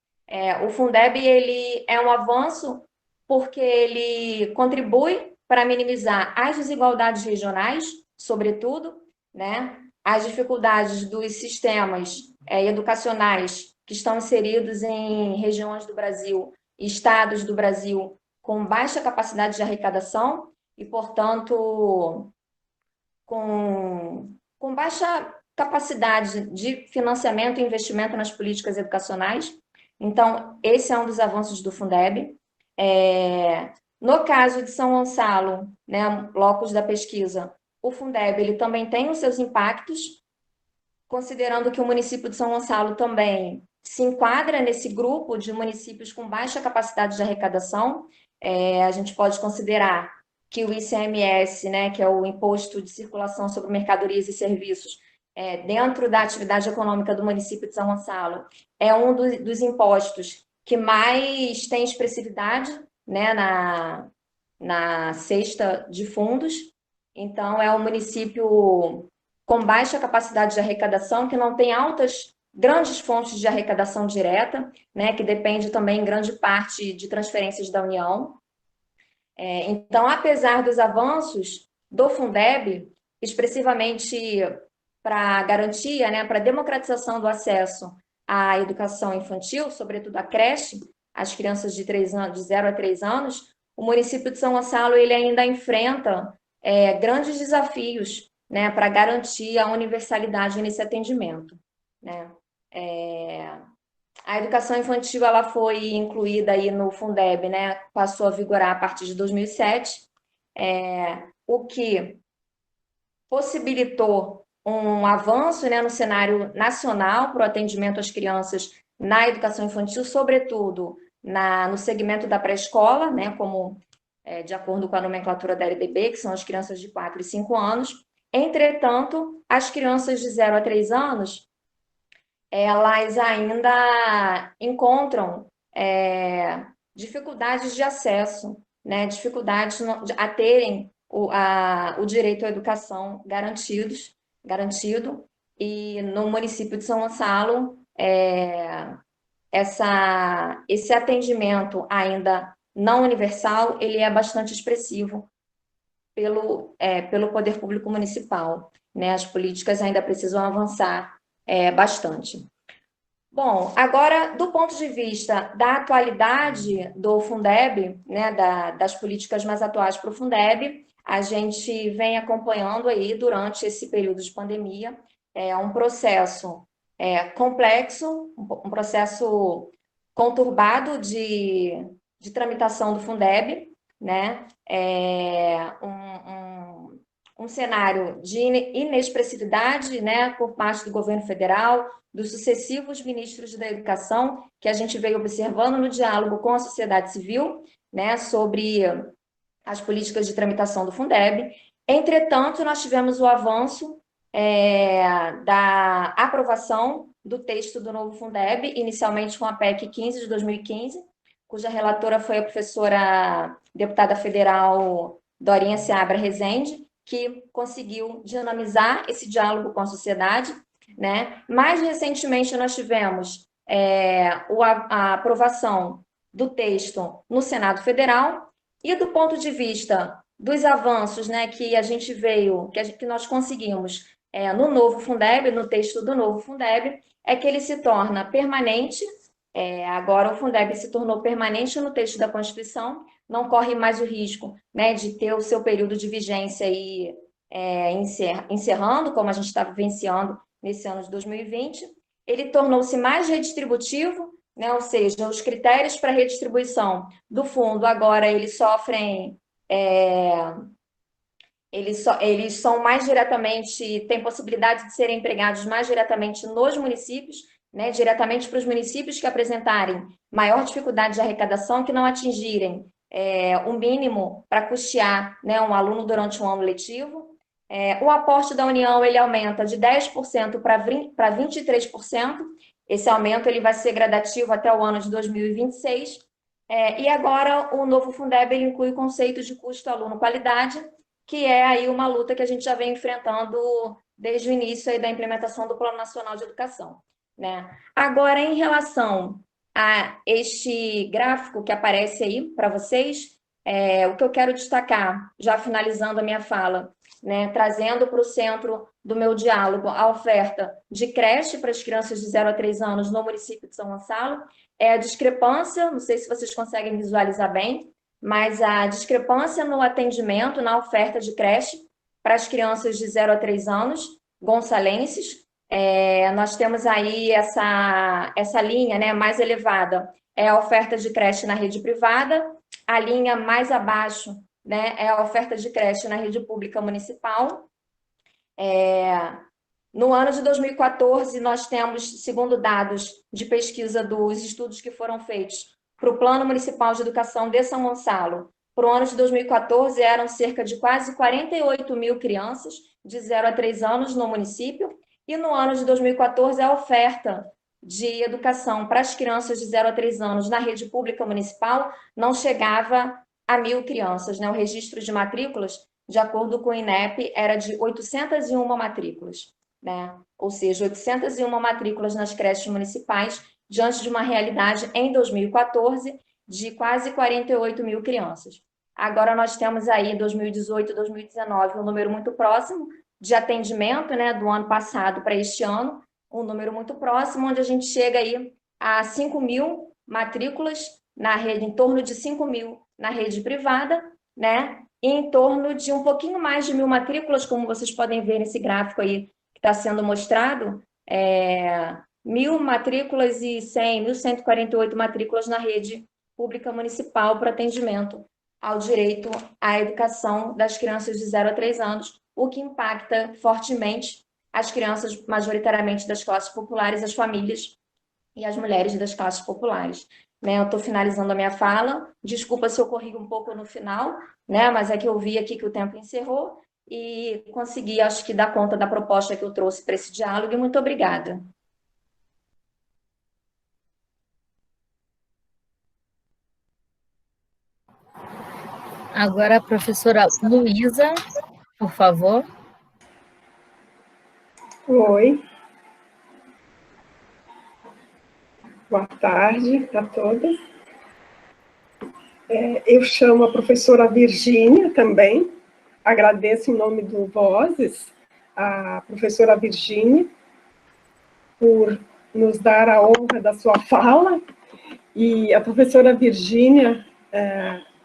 O Fundeb, ele é um avanço porque ele contribui para minimizar as desigualdades regionais, sobretudo, né, as dificuldades dos sistemas educacionais que estão inseridos em regiões do Brasil, estados do Brasil com baixa capacidade de arrecadação e, portanto, com baixa capacidade de financiamento e investimento nas políticas educacionais. Então, esse é um dos avanços do Fundeb. No caso de São Gonçalo, né, locus da pesquisa, o Fundeb ele também tem os seus impactos, considerando que o município de São Gonçalo também se enquadra nesse grupo de municípios com baixa capacidade de arrecadação. A gente pode considerar que o ICMS, né, que é o Imposto de Circulação sobre Mercadorias e Serviços, dentro da atividade econômica do município de São Gonçalo, é um dos impostos que mais tem expressividade, né, na cesta de fundos. Então, é um município com baixa capacidade de arrecadação, que não tem grandes fontes de arrecadação direta, né, que depende também em grande parte de transferências da União. Então, apesar dos avanços do Fundeb, expressivamente para garantia, né, para democratização do acesso à educação infantil, sobretudo à creche, as crianças de 0 a 3 anos, o município de São Gonçalo ele ainda enfrenta grandes desafios, né, para garantir a universalidade nesse atendimento, né? A educação infantil ela foi incluída aí no Fundeb, né, passou a vigorar a partir de 2007, o que possibilitou um avanço, né, no cenário nacional para o atendimento às crianças na educação infantil, sobretudo no segmento da pré-escola, né, como de acordo com a nomenclatura da LDB, que são as crianças de 4 e 5 anos. Entretanto, as crianças de 0 a 3 anos, elas ainda encontram dificuldades de acesso, né, dificuldades a terem o direito à educação garantido, e no município de São Gonçalo, esse atendimento ainda não universal, ele é bastante expressivo pelo poder público municipal, né? As políticas ainda precisam avançar bastante. Bom, agora, do ponto de vista da atualidade do Fundeb, né, das políticas mais atuais para o Fundeb, a gente vem acompanhando aí, durante esse período de pandemia, um processo complexo, um processo conturbado de tramitação do Fundeb, né? Um cenário de inexpressividade, né, por parte do governo federal, dos sucessivos ministros da educação, que a gente veio observando no diálogo com a sociedade civil, né, sobre as políticas de tramitação do Fundeb. Entretanto, nós tivemos o avanço da aprovação do texto do novo Fundeb, inicialmente com a PEC 15 de 2015, cuja relatora foi a professora deputada federal Dorinha Seabra Rezende, que conseguiu dinamizar esse diálogo com a sociedade, né? Mais recentemente, nós tivemos a aprovação do texto no Senado Federal, e do ponto de vista dos avanços, né, que a gente veio, que nós conseguimos no novo Fundeb, no texto do novo Fundeb, é que ele se torna permanente. Agora o Fundeb se tornou permanente no texto da Constituição, não corre mais o risco, né, de ter o seu período de vigência aí, encerrando, como a gente está vivenciando nesse ano de 2020. Ele tornou-se mais redistributivo, né, ou seja, os critérios para redistribuição do fundo agora eles sofrem, eles são mais diretamente, têm possibilidade de serem empregados mais diretamente nos municípios, né, diretamente para os municípios que apresentarem maior dificuldade de arrecadação, que não atingirem o mínimo para custear, né, um aluno durante um ano letivo. O aporte da União ele aumenta de 10% para 23%. Esse aumento ele vai ser gradativo até o ano de 2026. E agora o novo Fundeb ele inclui o conceito de custo aluno-qualidade, que é aí uma luta que a gente já vem enfrentando desde o início aí da implementação do Plano Nacional de Educação, né? Agora, em relação a este gráfico que aparece aí para vocês, o que eu quero destacar, já finalizando a minha fala, né, trazendo para o centro do meu diálogo a oferta de creche para as crianças de 0 a 3 anos no município de São Gonçalo, é a discrepância, não sei se vocês conseguem visualizar bem, mas a discrepância no atendimento, na oferta de creche para as crianças de 0 a 3 anos, gonçalenses. Nós temos aí essa linha, né, mais elevada, é a oferta de creche na rede privada, a linha mais abaixo, né, é a oferta de creche na rede pública municipal. No ano de 2014, nós temos, segundo dados de pesquisa dos estudos que foram feitos para o Plano Municipal de Educação de São Gonçalo, para o ano de 2014, eram cerca de quase 48 mil crianças de 0 a 3 anos no município, e no ano de 2014, a oferta de educação para as crianças de 0 a 3 anos na rede pública municipal não chegava a 1.000 crianças, né? O registro de matrículas, de acordo com o INEP, era de 801 matrículas, né? Ou seja, 801 matrículas nas creches municipais, diante de uma realidade em 2014 de quase 48 mil crianças. Agora nós temos aí 2018, 2019, um número muito próximo de atendimento, né, do ano passado para este ano, um número muito próximo, onde a gente chega aí a 5.000 matrículas na rede, em torno de 5.000 na rede privada, né, e em torno de um pouquinho mais de 1.000 matrículas, como vocês podem ver nesse gráfico aí que está sendo mostrado, 1.000 matrículas e 1.148 matrículas na rede pública municipal para atendimento ao direito à educação das crianças de 0 a 3 anos, o que impacta fortemente as crianças, majoritariamente das classes populares, as famílias e as mulheres das classes populares. Né, eu estou finalizando a minha fala, desculpa se eu corri um pouco no final, né, mas é que eu vi aqui que o tempo encerrou e consegui, acho que, dar conta da proposta que eu trouxe para esse diálogo, e muito obrigada. Agora a professora Luísa, por favor. Oi. Boa tarde a todas. Eu chamo a professora Virgínia também. Agradeço em nome do Vozes a professora Virgínia por nos dar a honra da sua fala. E a professora Virgínia,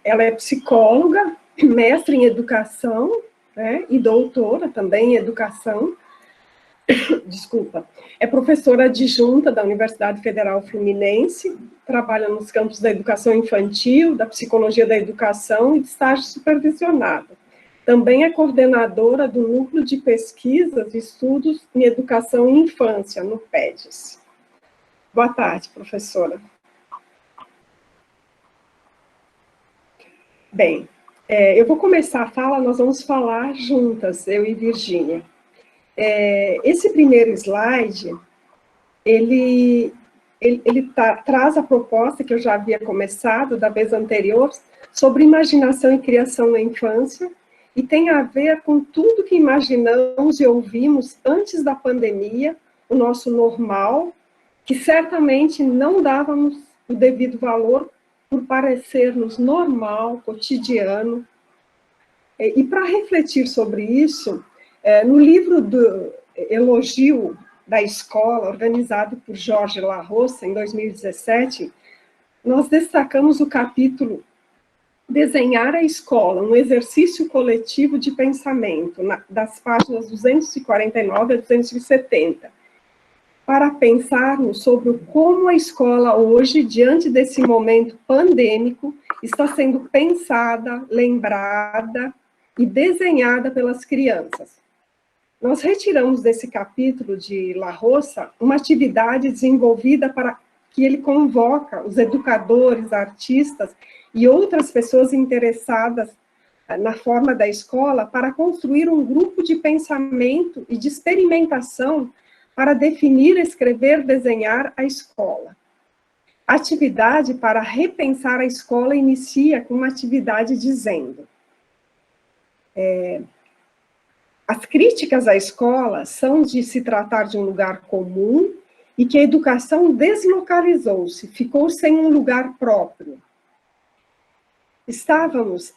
ela é psicóloga, mestre em educação, né, e doutora também em educação. Desculpa. É professora adjunta da Universidade Federal Fluminense, trabalha nos campos da educação infantil, da psicologia da educação e de estágio supervisionado. Também é coordenadora do Núcleo de Pesquisas e Estudos em Educação e Infância, no PEDES. Boa tarde, professora. Bem, eu vou começar a fala, nós vamos falar juntas, eu e Virgínia. Esse primeiro slide, ele traz a proposta que eu já havia começado da vez anterior, sobre imaginação e criação na infância, e tem a ver com tudo que imaginamos e ouvimos antes da pandemia, o nosso normal, que certamente não dávamos o devido valor por parecer-nos normal, cotidiano. E para refletir sobre isso, no livro do Elogio da Escola, organizado por Jorge La Roça, em 2017, nós destacamos o capítulo Desenhar a Escola, um exercício coletivo de pensamento, das páginas 249 a 270, para pensarmos sobre como a escola hoje, diante desse momento pandêmico, está sendo pensada, lembrada e desenhada pelas crianças. Nós retiramos desse capítulo de La Roça uma atividade desenvolvida para que ele convoca os educadores, artistas e outras pessoas interessadas na forma da escola para construir um grupo de pensamento e de experimentação para definir, escrever, desenhar a escola. A atividade para repensar a escola inicia com uma atividade dizendo: as críticas à escola são de se tratar de um lugar comum e que a educação deslocalizou-se, ficou sem um lugar próprio. Estávamos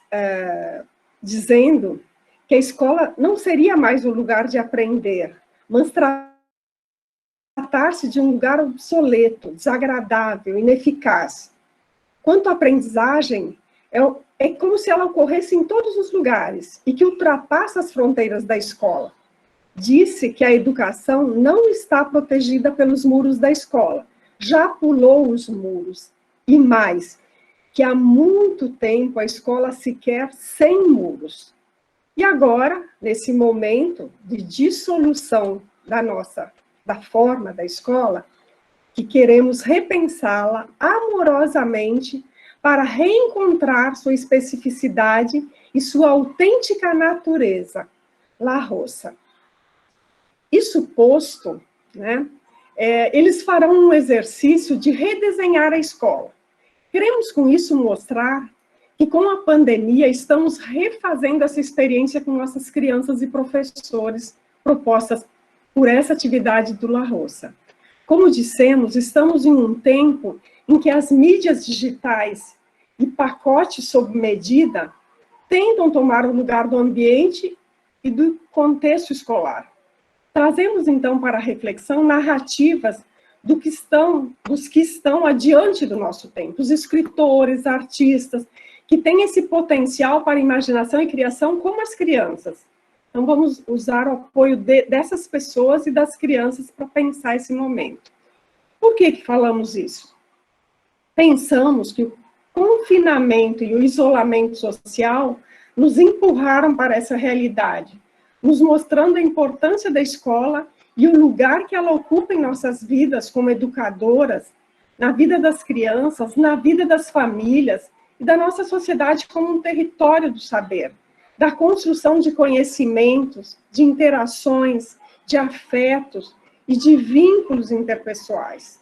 dizendo que a escola não seria mais um lugar de aprender, mas tratar-se de um lugar obsoleto, desagradável, ineficaz. Quanto à aprendizagem, é como se ela ocorresse em todos os lugares e que ultrapassa as fronteiras da escola. Disse que a educação não está protegida pelos muros da escola, já pulou os muros. E mais, que há muito tempo a escola se quer sem muros. E agora, nesse momento de dissolução da forma da escola, que queremos repensá-la amorosamente para reencontrar sua especificidade e sua autêntica natureza. La Roça. Isso posto, né, eles farão um exercício de redesenhar a escola. Queremos com isso mostrar que com a pandemia estamos refazendo essa experiência com nossas crianças e professores propostas por essa atividade do La Roça. Como dissemos, estamos em um tempo em que as mídias digitais e pacotes sob medida tentam tomar o lugar do ambiente e do contexto escolar. Trazemos, então, para a reflexão narrativas dos que estão adiante do nosso tempo, os escritores, artistas, que têm esse potencial para imaginação e criação como as crianças. Então, vamos usar o apoio dessas pessoas e das crianças para pensar esse momento. Por que falamos isso? Pensamos que o confinamento e o isolamento social nos empurraram para essa realidade, nos mostrando a importância da escola e o lugar que ela ocupa em nossas vidas como educadoras, na vida das crianças, na vida das famílias e da nossa sociedade como um território do saber, da construção de conhecimentos, de interações, de afetos e de vínculos interpessoais.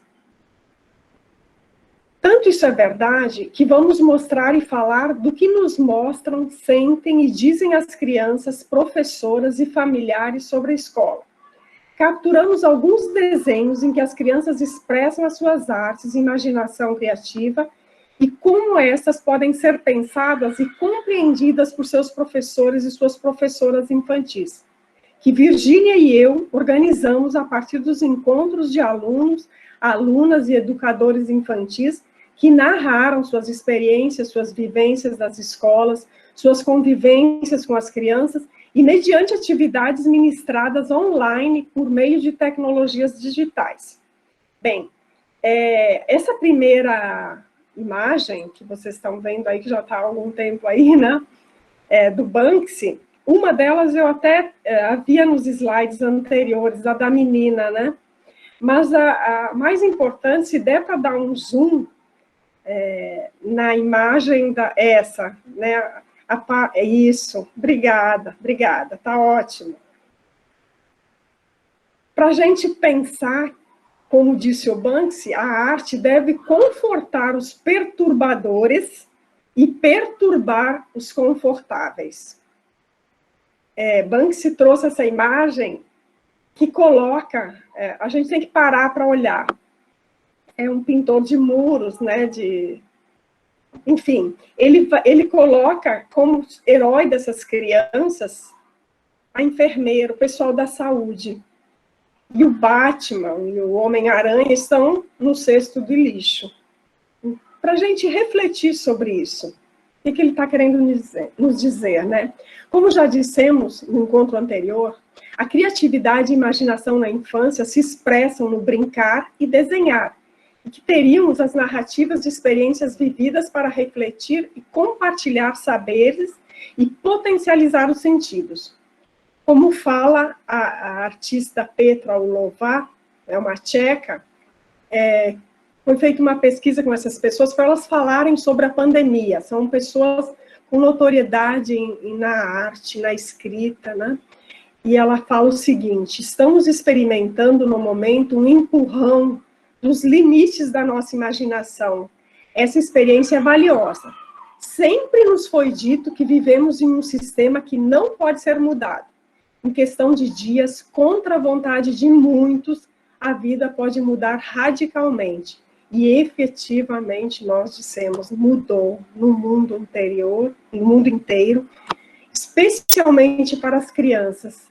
Tanto isso é verdade que vamos mostrar e falar do que nos mostram, sentem e dizem as crianças, professoras e familiares sobre a escola. Capturamos alguns desenhos em que as crianças expressam as suas artes e imaginação criativa e como essas podem ser pensadas e compreendidas por seus professores e suas professoras infantis, que Virgínia e eu organizamos a partir dos encontros de alunos, alunas e educadores infantis que narraram suas experiências, suas vivências das escolas, suas convivências com as crianças e mediante atividades ministradas online por meio de tecnologias digitais. Bem, essa primeira imagem que vocês estão vendo aí, que já está há algum tempo aí, né, do Banksy, uma delas eu até havia nos slides anteriores, a da menina, né, mas a mais importante, se der para dar um zoom na imagem essa, né, isso, obrigada, tá ótimo. Para a gente pensar, como disse o Banksy, a arte deve confortar os perturbadores e perturbar os confortáveis. Banksy trouxe essa imagem que coloca, a gente tem que parar para olhar. É um pintor de muros, né, enfim, ele coloca como herói dessas crianças a enfermeira, o pessoal da saúde. E o Batman e o Homem-Aranha estão no cesto de lixo. Para a gente refletir sobre isso, o que ele está querendo nos dizer, né? Como já dissemos no encontro anterior, a criatividade e imaginação na infância se expressam no brincar e desenhar, e que teríamos as narrativas de experiências vividas para refletir e compartilhar saberes e potencializar os sentidos. Como fala a artista Petra Orlová, é uma tcheca, foi feita uma pesquisa com essas pessoas para elas falarem sobre a pandemia. São pessoas com notoriedade na arte, na escrita, né? E ela fala o seguinte: estamos experimentando no momento um empurrão dos limites da nossa imaginação. Essa experiência é valiosa. Sempre nos foi dito que vivemos em um sistema que não pode ser mudado. Em questão de dias, contra a vontade de muitos, a vida pode mudar radicalmente. E efetivamente, nós dissemos, mudou no mundo inteiro, especialmente para as crianças,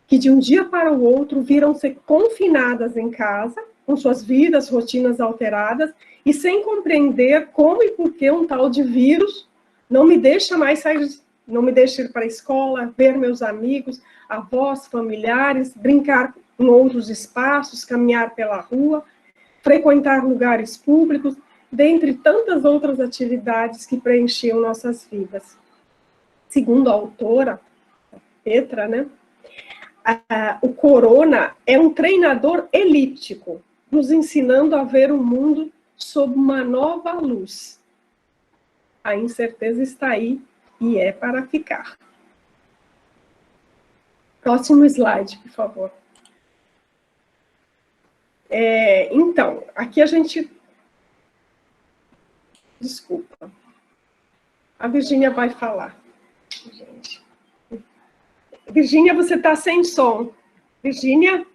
que de um dia para o outro viram ser confinadas em casa, com suas vidas, rotinas alteradas, e sem compreender como e por que um tal de vírus não me deixa mais sair, não me deixa ir para a escola, ver meus amigos, avós, familiares, brincar em outros espaços, caminhar pela rua, frequentar lugares públicos, dentre tantas outras atividades que preenchiam nossas vidas. Segundo a autora, Petra, né, o corona é um treinador elíptico, nos ensinando a ver o mundo sob uma nova luz. A incerteza está aí e é para ficar. Próximo slide, por favor. Então, aqui a gente... Desculpa. A Virgínia vai falar. Gente. Virgínia, você está sem som. Virgínia,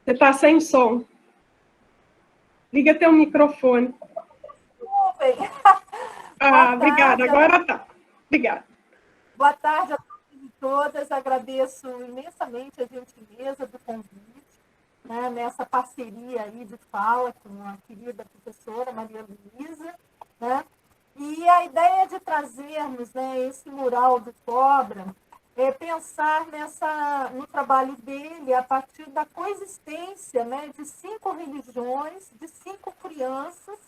você está sem som. Liga teu microfone. Obrigada, agora tá. Obrigada. Boa tarde a todos e todas. Agradeço imensamente a gentileza do convite, né, nessa parceria aí de fala com a querida professora Maria Luísa, né? E a ideia de trazermos, né, esse mural do Cobra é pensar no trabalho dele a partir da coexistência, né, de 5 religiões, de 5 crianças,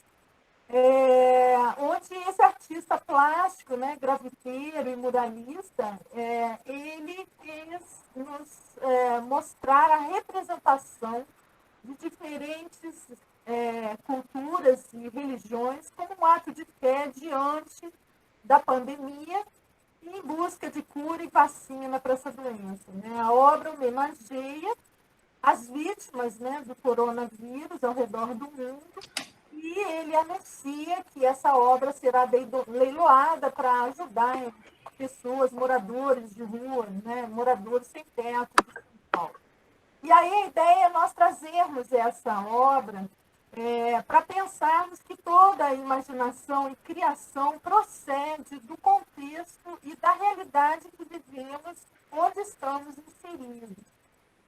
onde esse artista plástico, né, grafiteiro e muralista, ele quis nos mostrar a representação de diferentes culturas e religiões como um ato de fé diante da pandemia e em busca de cura e vacina para essa doença, né? A obra homenageia as vítimas, né, do coronavírus ao redor do mundo e ele anuncia que essa obra será leiloada para ajudar pessoas, moradores de rua, né, moradores sem teto de São Paulo. E aí a ideia é nós trazermos essa obra para pensarmos que toda a imaginação e criação procede do contexto e da realidade que vivemos, onde estamos inseridos.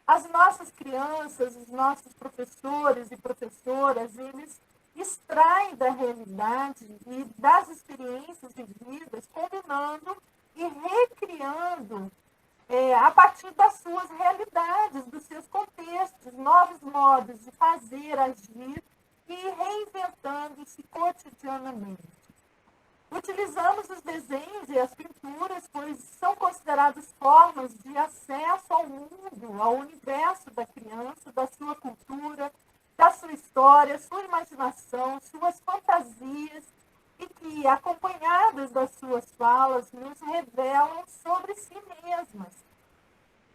As nossas crianças, os nossos professores e professoras, eles extraem da realidade e das experiências vividas, combinando e recriando a partir das suas realidades, dos seus contextos, novos modos de fazer, agir e reinventando-se cotidianamente. Utilizamos os desenhos e as pinturas, pois são consideradas formas de acesso ao mundo, ao universo da criança, da sua cultura, da sua história, sua imaginação, suas fantasias, e que, acompanhadas das suas falas, nos revelam sobre si mesmas,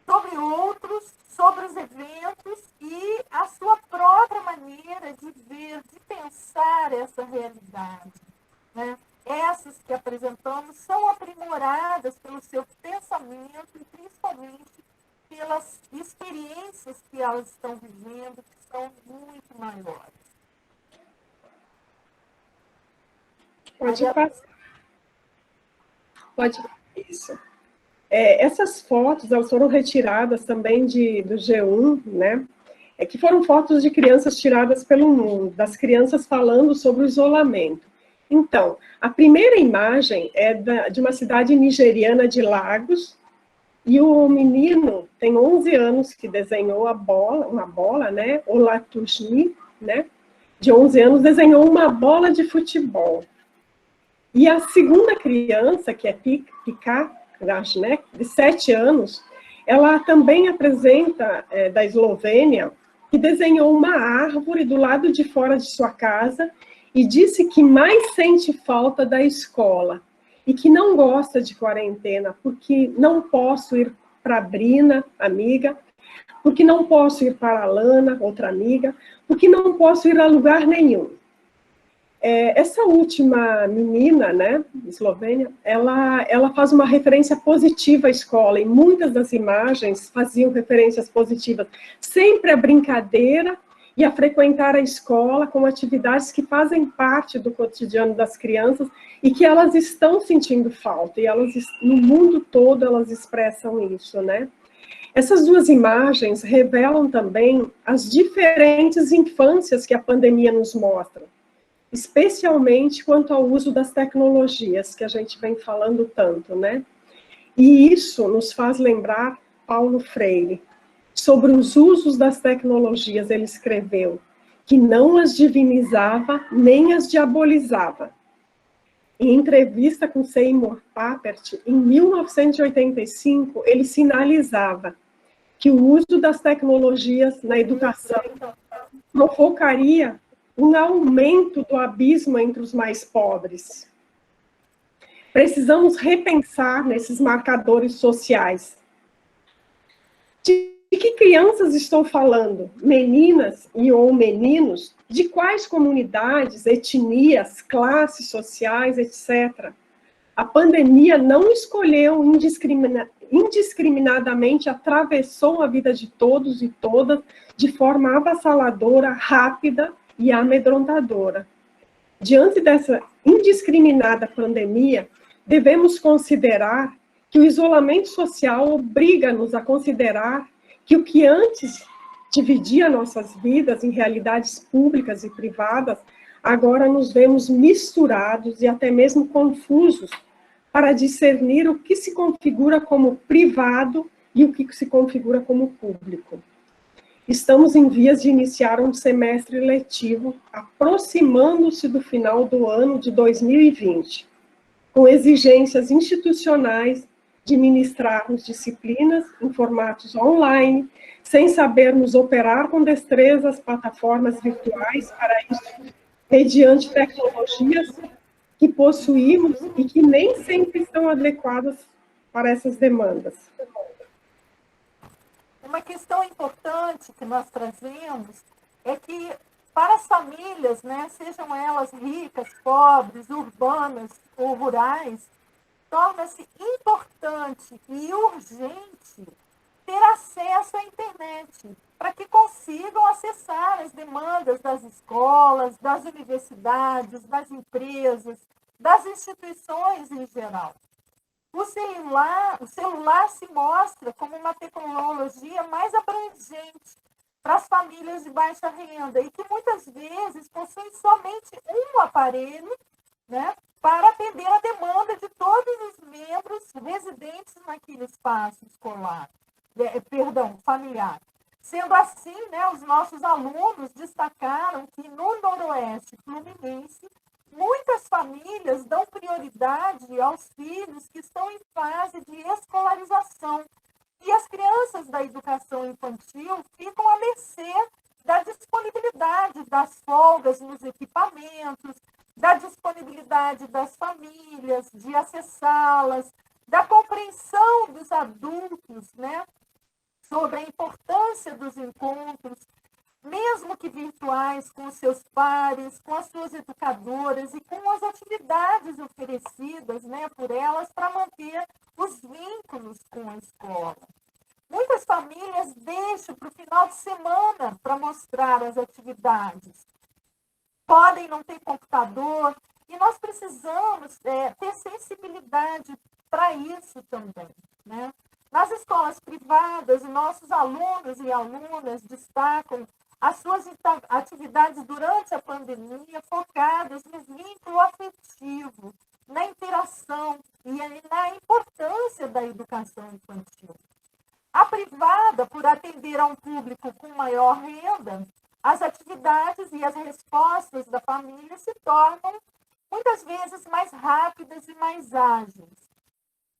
sobre outros, sobre os eventos e a sua própria maneira de ver, de pensar essa realidade, né? Essas que apresentamos são aprimoradas pelo seu pensamento e principalmente pelas experiências que elas estão vivendo, que são muito maiores. Pode passar. Pode. Isso. Essas fotos, elas foram retiradas também do G1, né? Que foram fotos de crianças tiradas pelo mundo, das crianças falando sobre o isolamento. Então, a primeira imagem é de uma cidade nigeriana de Lagos, e o menino tem 11 anos que desenhou uma bola, né? Olatushni, né? De 11 anos, desenhou uma bola de futebol. E a segunda criança, que é Pika, né, de 7 anos, ela também apresenta, da Eslovênia, que desenhou uma árvore do lado de fora de sua casa e disse que mais sente falta da escola e que não gosta de quarentena, porque não posso ir para a Brina, amiga, porque não posso ir para a Lana, outra amiga, porque não posso ir a lugar nenhum. Essa última menina, né, Eslovênia, ela faz uma referência positiva à escola, e muitas das imagens faziam referências positivas. Sempre a brincadeira e a frequentar a escola com atividades que fazem parte do cotidiano das crianças e que elas estão sentindo falta, e elas, no mundo todo, elas expressam isso, né? Essas duas imagens revelam também as diferentes infâncias que a pandemia nos mostra, especialmente quanto ao uso das tecnologias, que a gente vem falando tanto, né? E isso nos faz lembrar Paulo Freire. Sobre os usos das tecnologias, ele escreveu que não as divinizava nem as diabolizava. Em entrevista com Seymour Papert, em 1985, ele sinalizava que o uso das tecnologias na educação provocaria um aumento do abismo entre os mais pobres. Precisamos repensar nesses marcadores sociais. De que crianças estou falando? Meninas ou meninos? De quais comunidades, etnias, classes sociais, etc. A pandemia não escolheu indiscriminadamente, atravessou a vida de todos e todas de forma avassaladora, rápida e amedrontadora. Diante dessa indiscriminada pandemia, devemos considerar que o isolamento social obriga-nos a considerar que o que antes dividia nossas vidas em realidades públicas e privadas, agora nos vemos misturados e até mesmo confusos para discernir o que se configura como privado e o que se configura como público. Estamos em vias de iniciar um semestre letivo, aproximando-se do final do ano de 2020, com exigências institucionais de ministrarmos disciplinas em formatos online, sem sabermos operar com destreza as plataformas virtuais para isso, mediante tecnologias que possuímos e que nem sempre estão adequadas para essas demandas. Uma questão importante que nós trazemos é que Para as famílias, né, sejam elas ricas, pobres, urbanas ou rurais, torna-se importante e urgente ter acesso à internet, para que consigam acessar as demandas das escolas, das universidades, das empresas, das instituições em geral. O celular se mostra como uma tecnologia mais abrangente para as famílias de baixa renda e que muitas vezes possuem somente um aparelho, né, para atender a demanda de todos os membros residentes naquele espaço escolar, familiar. Sendo assim, né, os nossos alunos destacaram que no Noroeste Fluminense, muitas famílias dão prioridade aos filhos que estão em fase de escolarização. E as crianças da educação infantil ficam à mercê da disponibilidade das folgas nos equipamentos, da disponibilidade das famílias, de acessá-las, da compreensão dos adultos, né, sobre a importância dos encontros, mesmo que virtuais, com os seus pares, com as suas educadoras e com as atividades oferecidas, né, por elas para manter os vínculos com a escola. Muitas famílias deixam para o final de semana para mostrar as atividades. Podem não ter computador, e nós precisamos ter sensibilidade para isso também, né? Nas escolas privadas, nossos alunos e alunas destacam as suas atividades durante a pandemia focadas no vínculo afetivo, na interação e na importância da educação infantil. A privada, por atender a um público com maior renda, as atividades e as respostas da família se tornam muitas vezes mais rápidas e mais ágeis.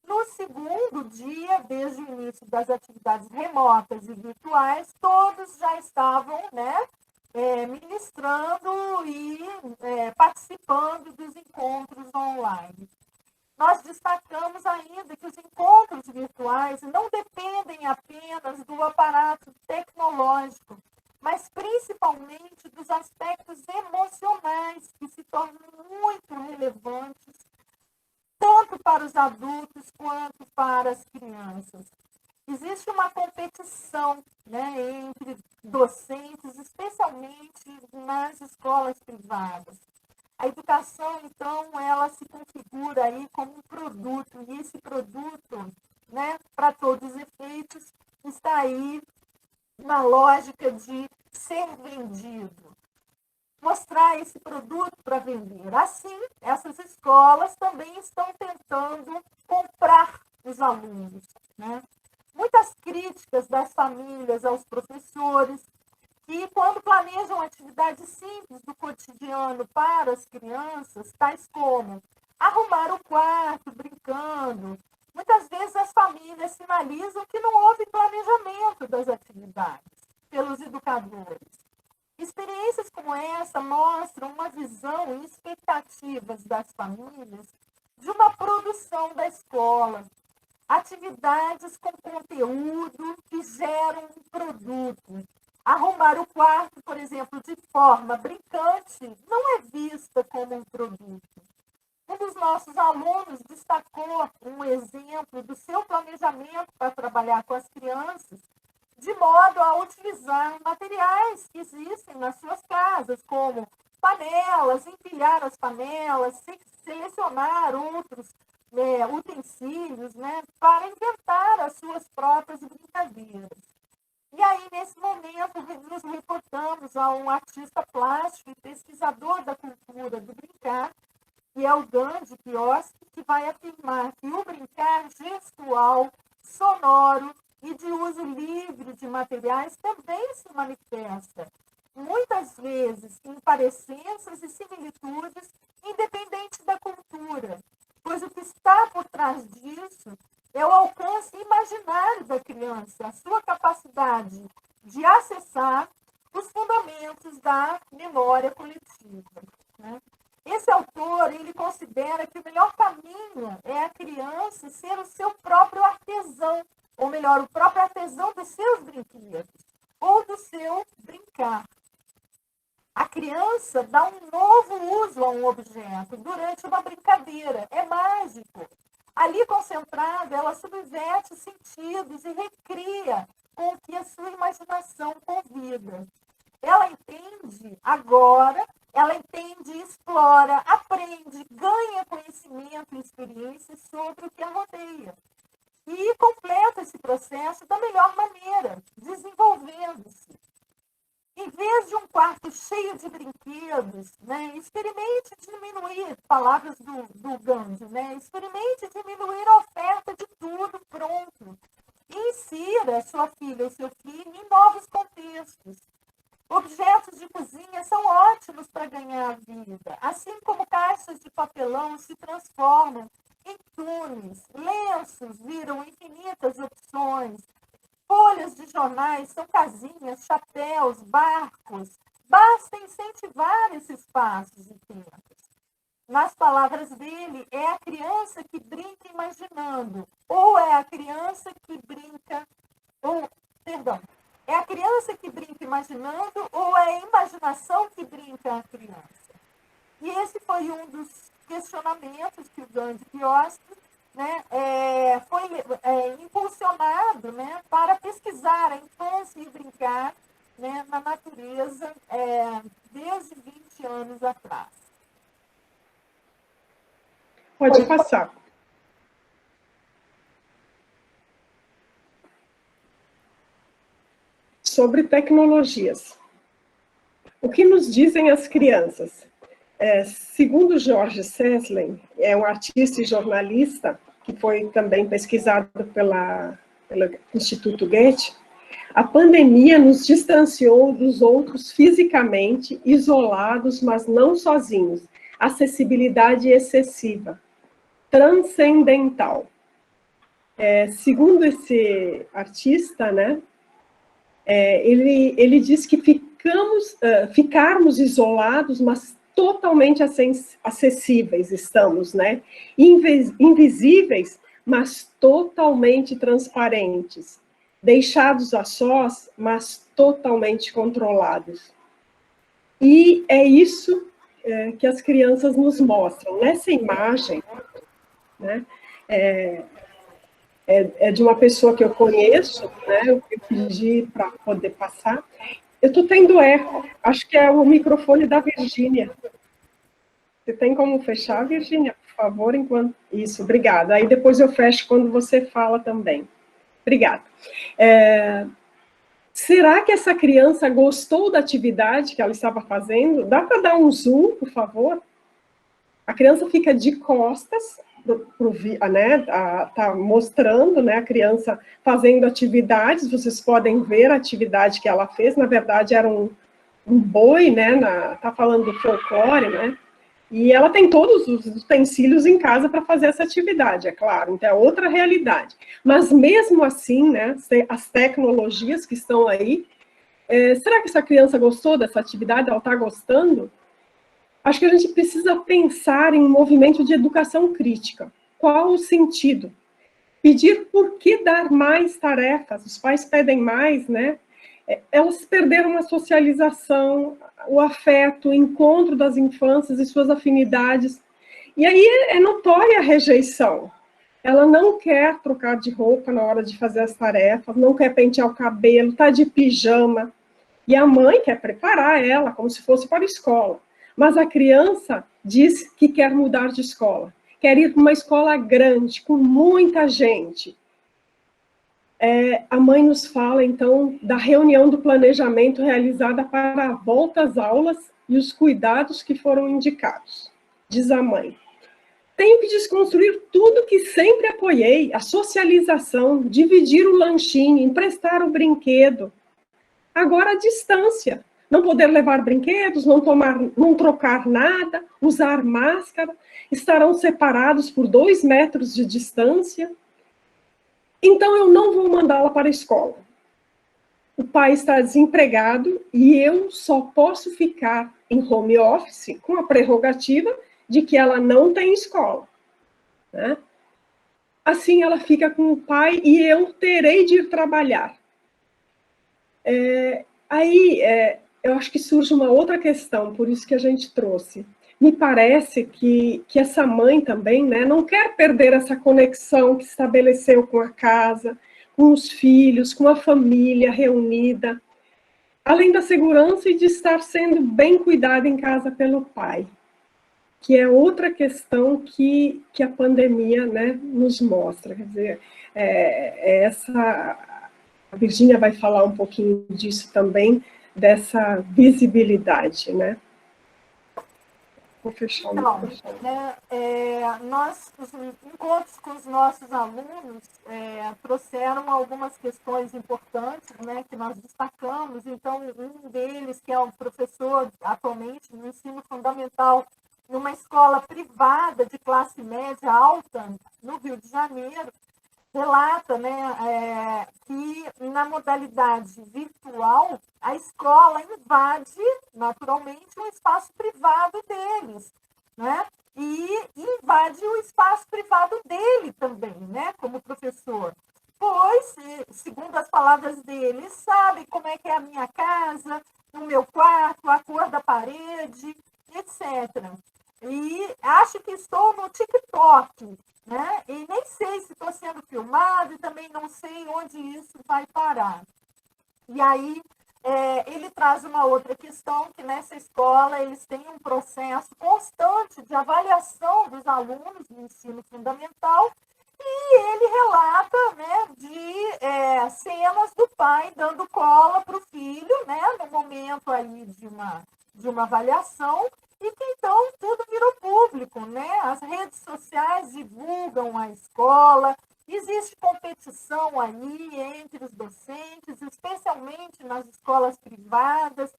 No segundo dia, desde o início das atividades remotas e virtuais, todos já estavam, né, ministrando e participando dos encontros online. Nós destacamos ainda que os encontros virtuais não dependem apenas do aparato tecnológico, mas principalmente dos aspectos emocionais que se tornam muito relevantes tanto para os adultos quanto para as crianças. Existe uma competição, né, entre docentes, especialmente nas escolas privadas. A educação, então, ela se configura aí como um produto, e esse produto, né, para todos os efeitos, está aí na lógica de ser vendido. Mostrar esse produto para vender. Assim, essas escolas também estão tentando comprar os alunos, né? Muitas críticas das famílias aos professores, que quando planejam atividades simples do cotidiano para as crianças, tais como arrumar o quarto, brincando, muitas vezes as famílias sinalizam que não houve planejamento das atividades pelos educadores. Experiências como essa mostram uma visão e expectativas das famílias de uma produção da escola, atividades com conteúdo que geram um produto. Arrumar o quarto, por exemplo, de forma brincante, não é vista como um produto. Um dos nossos alunos destacou um exemplo do seu planejamento para trabalhar com as crianças, de modo a utilizar materiais que existem nas suas casas, como panelas, empilhar as panelas, selecionar outros utensílios, né, para inventar as suas próprias brincadeiras. E aí, nesse momento, nos reportamos a um artista plástico e pesquisador da cultura do brincar, que é o Gandhi Kioski, que vai afirmar que o brincar gestual, sonoro, e de uso livre de materiais também se manifesta, muitas vezes em parecenças e similitudes, independente da cultura, pois o que está por trás disso é o alcance imaginário da criança, a sua capacidade de acessar os fundamentos da memória coletiva, né? Esse autor, ele considera que o melhor caminho é a criança ser o seu próprio artesão, ou melhor, o próprio artesão dos seus brinquedos, ou do seu brincar. A criança dá um novo uso a um objeto durante uma brincadeira. É mágico. Ali concentrada, ela subverte os sentidos e recria com o que a sua imaginação convida. Ela entende agora, ela entende, explora, aprende, ganha conhecimento e experiência sobre o que a rodeia. E completa esse processo da melhor maneira, desenvolvendo-se. Em vez de um quarto cheio de brinquedos, né, experimente diminuir, palavras do Gandhi, né, experimente diminuir a oferta de tudo pronto. E insira sua filha ou seu filho em novos contextos. Objetos de cozinha são ótimos para ganhar vida, assim como caixas de papelão se transformam em túneis, lenços viram infinitas opções, folhas de jornais são casinhas, chapéus, barcos. Basta incentivar esses passos e tempos. Nas palavras dele, é a criança que brinca imaginando, ou é a criança que brinca, é a criança que brinca imaginando, ou é a imaginação que brinca a criança? E esse foi um dos questionamentos que o Gandhi Kioski, né, foi impulsionado, né, para pesquisar a infância e brincar, né, na natureza desde 20 anos atrás. Pode passar. Sobre tecnologias. O que nos dizem as crianças? Segundo George Seslen, é um artista e jornalista, que foi também pesquisado pelo Instituto Goethe, a pandemia nos distanciou dos outros fisicamente, isolados, mas não sozinhos. Acessibilidade excessiva, transcendental. Segundo esse artista, né, ele diz que ficarmos isolados, mas totalmente acessíveis estamos, né? Invisíveis, mas totalmente transparentes. Deixados a sós, mas totalmente controlados. E é isso que as crianças nos mostram. Nessa imagem, né, é de uma pessoa que eu conheço, né, eu pedi para poder passar. Eu estou tendo eco, acho que é o microfone da Virgínia. Você tem como fechar, Virgínia, por favor, enquanto... Isso, obrigada. Aí depois eu fecho quando você fala também. Obrigada. Será que essa criança gostou da atividade que ela estava fazendo? Dá para dar um zoom, por favor? A criança fica de costas, né, tá mostrando, né, a criança fazendo atividades, vocês podem ver a atividade que ela fez, na verdade era um boi, né, tá falando do folclore, né, e ela tem todos os utensílios em casa para fazer essa atividade, é claro, então é outra realidade. Mas mesmo assim, né, as tecnologias que estão aí, será que essa criança gostou dessa atividade, ela está gostando? Acho que a gente precisa pensar em um movimento de educação crítica. Qual o sentido? Pedir por que dar mais tarefas? Os pais pedem mais, né? Elas perderam a socialização, o afeto, o encontro das infâncias e suas afinidades. E aí é notória a rejeição. Ela não quer trocar de roupa na hora de fazer as tarefas, não quer pentear o cabelo, está de pijama. E a mãe quer preparar ela como se fosse para a escola. Mas a criança diz que quer mudar de escola, quer ir para uma escola grande, com muita gente. A mãe nos fala, então, da reunião do planejamento realizada para a volta às aulas e os cuidados que foram indicados. Diz a mãe: tenho que desconstruir tudo que sempre apoiei, a socialização, dividir o lanchinho, emprestar o brinquedo. Agora a distância. Não poder levar brinquedos, não trocar nada, usar máscara, estarão separados por 2 metros de distância. Então, eu não vou mandá-la para a escola. O pai está desempregado e eu só posso ficar em home office com a prerrogativa de que ela não tem escola, né? Assim, ela fica com o pai e eu terei de ir trabalhar. eu acho que surge uma outra questão, por isso que a gente trouxe. Me parece que essa mãe também, né, não quer perder essa conexão que estabeleceu com a casa, com os filhos, com a família reunida, além da segurança e de estar sendo bem cuidada em casa pelo pai, que é outra questão que a pandemia, né, nos mostra. Quer dizer, a Virgínia vai falar um pouquinho disso também, dessa visibilidade, né? Vou fechar o microfone. Né, nós, os encontros com os nossos alunos trouxeram algumas questões importantes, né, que nós destacamos. Então, um deles, que é um professor atualmente no ensino fundamental, numa escola privada de classe média alta, no Rio de Janeiro, relata, né, que na modalidade virtual, a escola invade, naturalmente, o espaço privado deles, né? E invade o espaço privado dele também, né, como professor. Pois, segundo as palavras dele, sabe como é que é a minha casa, o meu quarto, a cor da parede, etc. E acho que estou no TikTok, né? E nem sei se estou sendo filmado e também não sei onde isso vai parar. E aí ele traz uma outra questão, que nessa escola eles têm um processo constante de avaliação dos alunos do ensino fundamental, e ele relata, né, de cenas do pai dando cola para o filho, né, no momento aí de uma avaliação, e que então tudo virou público, né? As redes sociais divulgam a escola, existe competição aí entre os docentes, especialmente nas escolas privadas,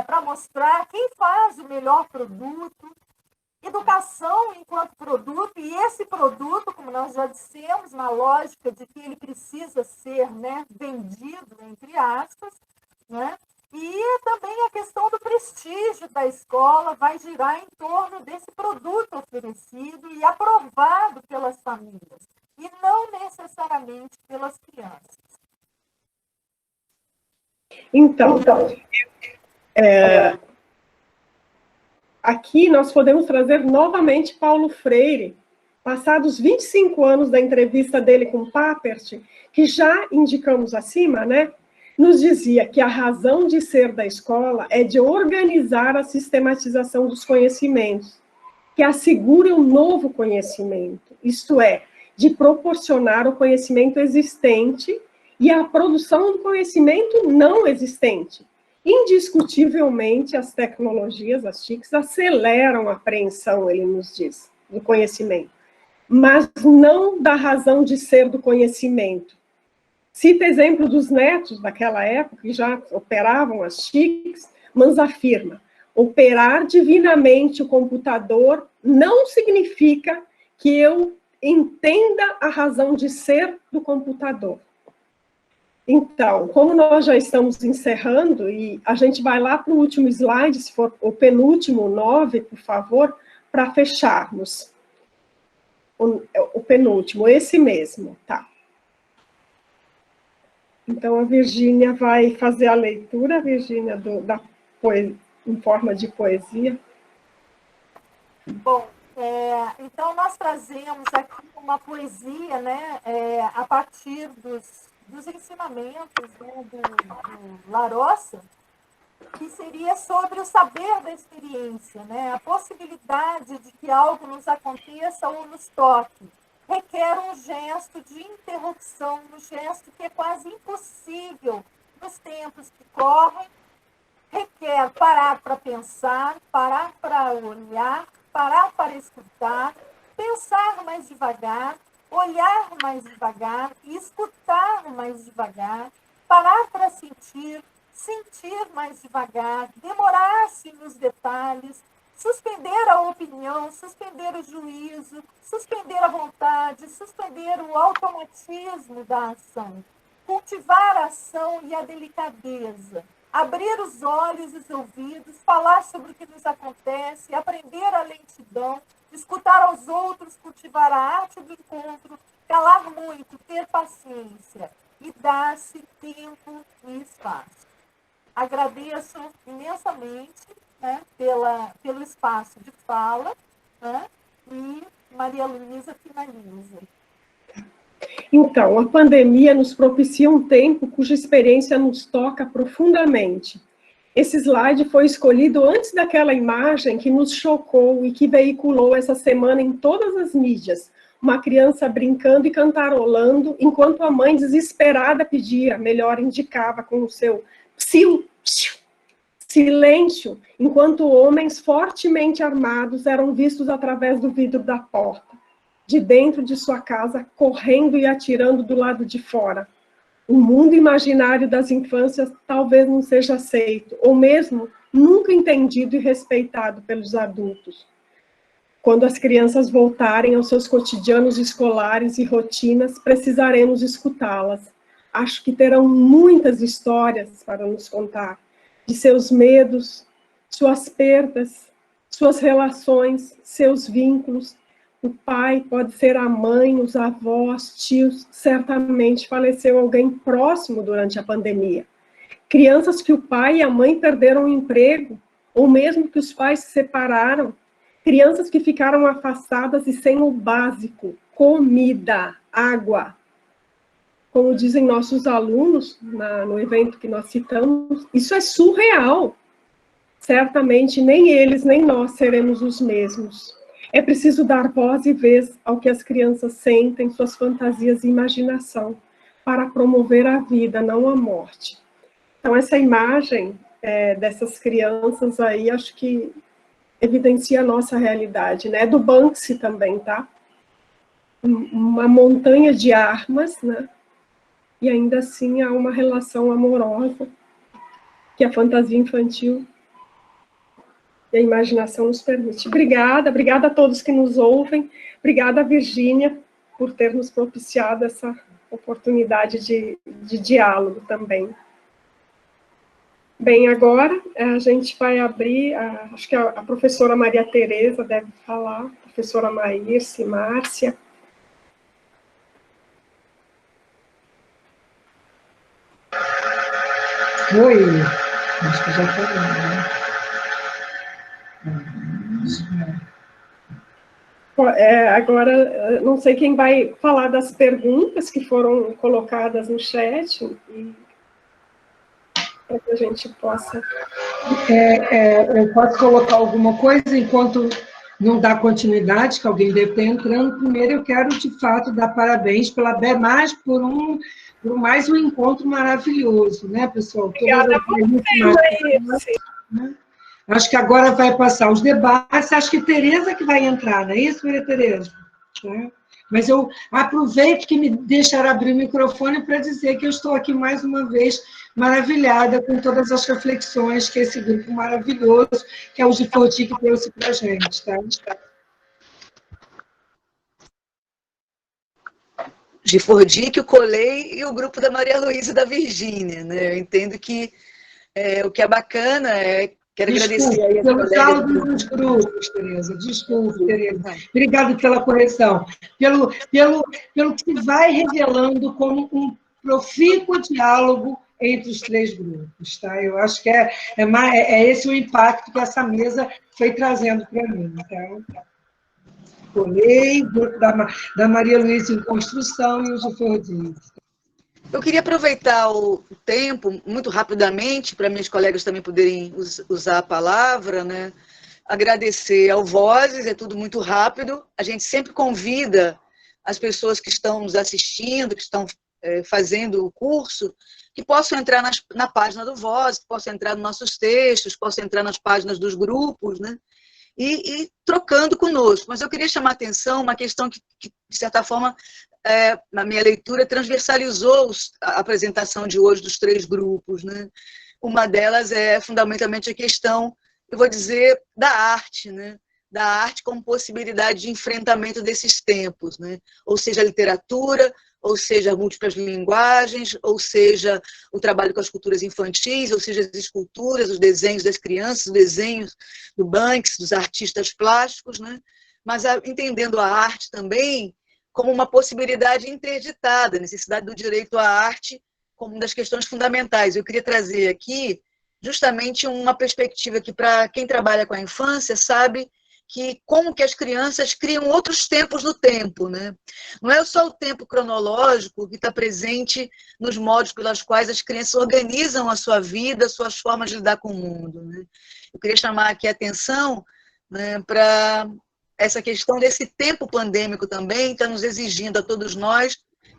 para mostrar quem faz o melhor produto. Educação enquanto produto, e esse produto, como nós já dissemos, na lógica de que ele precisa ser, né, vendido, entre aspas, né? E também a questão do prestígio da escola vai girar em torno desse produto oferecido e aprovado pelas famílias, e não necessariamente pelas crianças. Então, aqui nós podemos trazer novamente Paulo Freire, passados 25 anos da entrevista dele com Papert, que já indicamos acima, né? Nos dizia que a razão de ser da escola é de organizar a sistematização dos conhecimentos, que assegure um novo conhecimento, isto é, de proporcionar o conhecimento existente e a produção do conhecimento não existente. Indiscutivelmente, as tecnologias, as TICs, aceleram a apreensão, ele nos diz, do conhecimento, mas não da razão de ser do conhecimento. Cita exemplo dos netos daquela época, que já operavam as TICs, mas afirma: operar divinamente o computador não significa que eu entenda a razão de ser do computador. Então, como nós já estamos encerrando, e a gente vai lá para o último slide, se for o penúltimo, 9, por favor, para fecharmos. O penúltimo, esse mesmo, tá? Então, a Virgínia vai fazer a leitura, Virgínia, em forma de poesia. Bom, então nós trazemos aqui uma poesia, né, a partir dos ensinamentos, né, do Larossa, que seria sobre o saber da experiência, né, a possibilidade de que algo nos aconteça ou nos toque. Requer um gesto de interrupção, um gesto que é quase impossível nos tempos que correm. Requer parar para pensar, parar para olhar, parar para escutar, pensar mais devagar, olhar mais devagar e escutar mais devagar, parar para sentir, sentir mais devagar, demorar-se nos detalhes, suspender a opinião, suspender o juízo, suspender a vontade, suspender o automatismo da ação, cultivar a ação e a delicadeza, abrir os olhos e os ouvidos, falar sobre o que nos acontece, aprender a lentidão, escutar aos outros, cultivar a arte do encontro, calar muito, ter paciência e dar-se tempo e espaço. Agradeço imensamente, né, pelo espaço de fala, né, e Maria Luísa finaliza. Então, a pandemia nos propicia um tempo cuja experiência nos toca profundamente. Esse slide foi escolhido antes daquela imagem que nos chocou e que veiculou essa semana em todas as mídias. Uma criança brincando e cantarolando, enquanto a mãe desesperada pedia, melhor indicava com o seu psiu, psiu, silêncio, enquanto homens fortemente armados eram vistos através do vidro da porta, de dentro de sua casa, correndo e atirando do lado de fora. O mundo imaginário das infâncias talvez não seja aceito, ou mesmo nunca entendido e respeitado pelos adultos. Quando as crianças voltarem aos seus cotidianos escolares e rotinas, precisaremos escutá-las. Acho que terão muitas histórias para nos contar, de seus medos, suas perdas, suas relações, seus vínculos. O pai pode ser a mãe, os avós, tios, certamente faleceu alguém próximo durante a pandemia. Crianças que o pai e a mãe perderam o emprego, ou mesmo que os pais se separaram. Crianças que ficaram afastadas e sem o básico, comida, água. Como dizem nossos alunos no evento que nós citamos, isso é surreal. Certamente nem eles nem nós seremos os mesmos. É preciso dar voz e vez ao que as crianças sentem, suas fantasias e imaginação, para promover a vida, não a morte. Então, essa imagem dessas crianças aí, acho que evidencia a nossa realidade, né? Do Banksy também, tá? Uma montanha de armas, né? E ainda assim há uma relação amorosa que a fantasia infantil e a imaginação nos permite. Obrigada a todos que nos ouvem. Obrigada, Virgínia, por ter nos propiciado essa oportunidade de diálogo também. Bem, agora a gente vai abrir, acho que a professora Maria Tereza deve falar, a professora Maírce, Márcia. Oi, acho que já falei, né? Agora, não sei quem vai falar das perguntas que foram colocadas no chat, para que a gente possa... Eu posso colocar alguma coisa enquanto não dá continuidade, que alguém deve estar entrando. Primeiro, eu quero, de fato, dar parabéns por mais um encontro maravilhoso, né, pessoal? Obrigada a vocês, né? Acho que agora vai passar os debates, acho que a Tereza que vai entrar, não é isso, Maria Tereza? Mas eu aproveito que me deixaram abrir o microfone para dizer que eu estou aqui mais uma vez maravilhada com todas as reflexões que esse grupo maravilhoso, que é o Gifordi, que trouxe para a gente, tá? Gifordi, que o Colei e o grupo da Maria Luísa e da Virgínia, né? Eu entendo que o que é bacana quero agradecer aí as pelo colegas. saldo dos grupos, Tereza. Desculpe, Tereza. Obrigada pela correção. Pelo que vai revelando como um profícuo diálogo entre os três grupos, tá? Eu acho que é esse o impacto que essa mesa foi trazendo para mim, tá? Colei, grupo da Maria Luísa em construção e o Gifordi. Eu queria aproveitar o tempo, muito rapidamente, para meus colegas também poderem usar a palavra, né? Agradecer ao Vozes, é tudo muito rápido. A gente sempre convida as pessoas que estão nos assistindo, que estão fazendo o curso, que possam entrar na página do Vozes, que possam entrar nos nossos textos, possam entrar nas páginas dos grupos, né? E trocando conosco. Mas eu queria chamar a atenção uma questão que de certa forma, na minha leitura, transversalizou a apresentação de hoje dos três grupos, né? Uma delas é fundamentalmente a questão, eu vou dizer, da arte, né? Da arte como possibilidade de enfrentamento desses tempos, né? Ou seja, a literatura, ou seja, múltiplas linguagens, ou seja, o trabalho com as culturas infantis, ou seja, as esculturas, os desenhos das crianças, os desenhos do Banksy, dos artistas plásticos, né? Mas entendendo a arte também como uma possibilidade interditada, a necessidade do direito à arte como uma das questões fundamentais. Eu queria trazer aqui justamente uma perspectiva que, para quem trabalha com a infância, sabe que como que as crianças criam outros tempos no tempo, né? Não é só o tempo cronológico que está presente nos modos pelos quais as crianças organizam a sua vida, suas formas de lidar com o mundo, né? Eu queria chamar aqui a atenção, né, para essa questão desse tempo pandêmico também, está nos exigindo a todos nós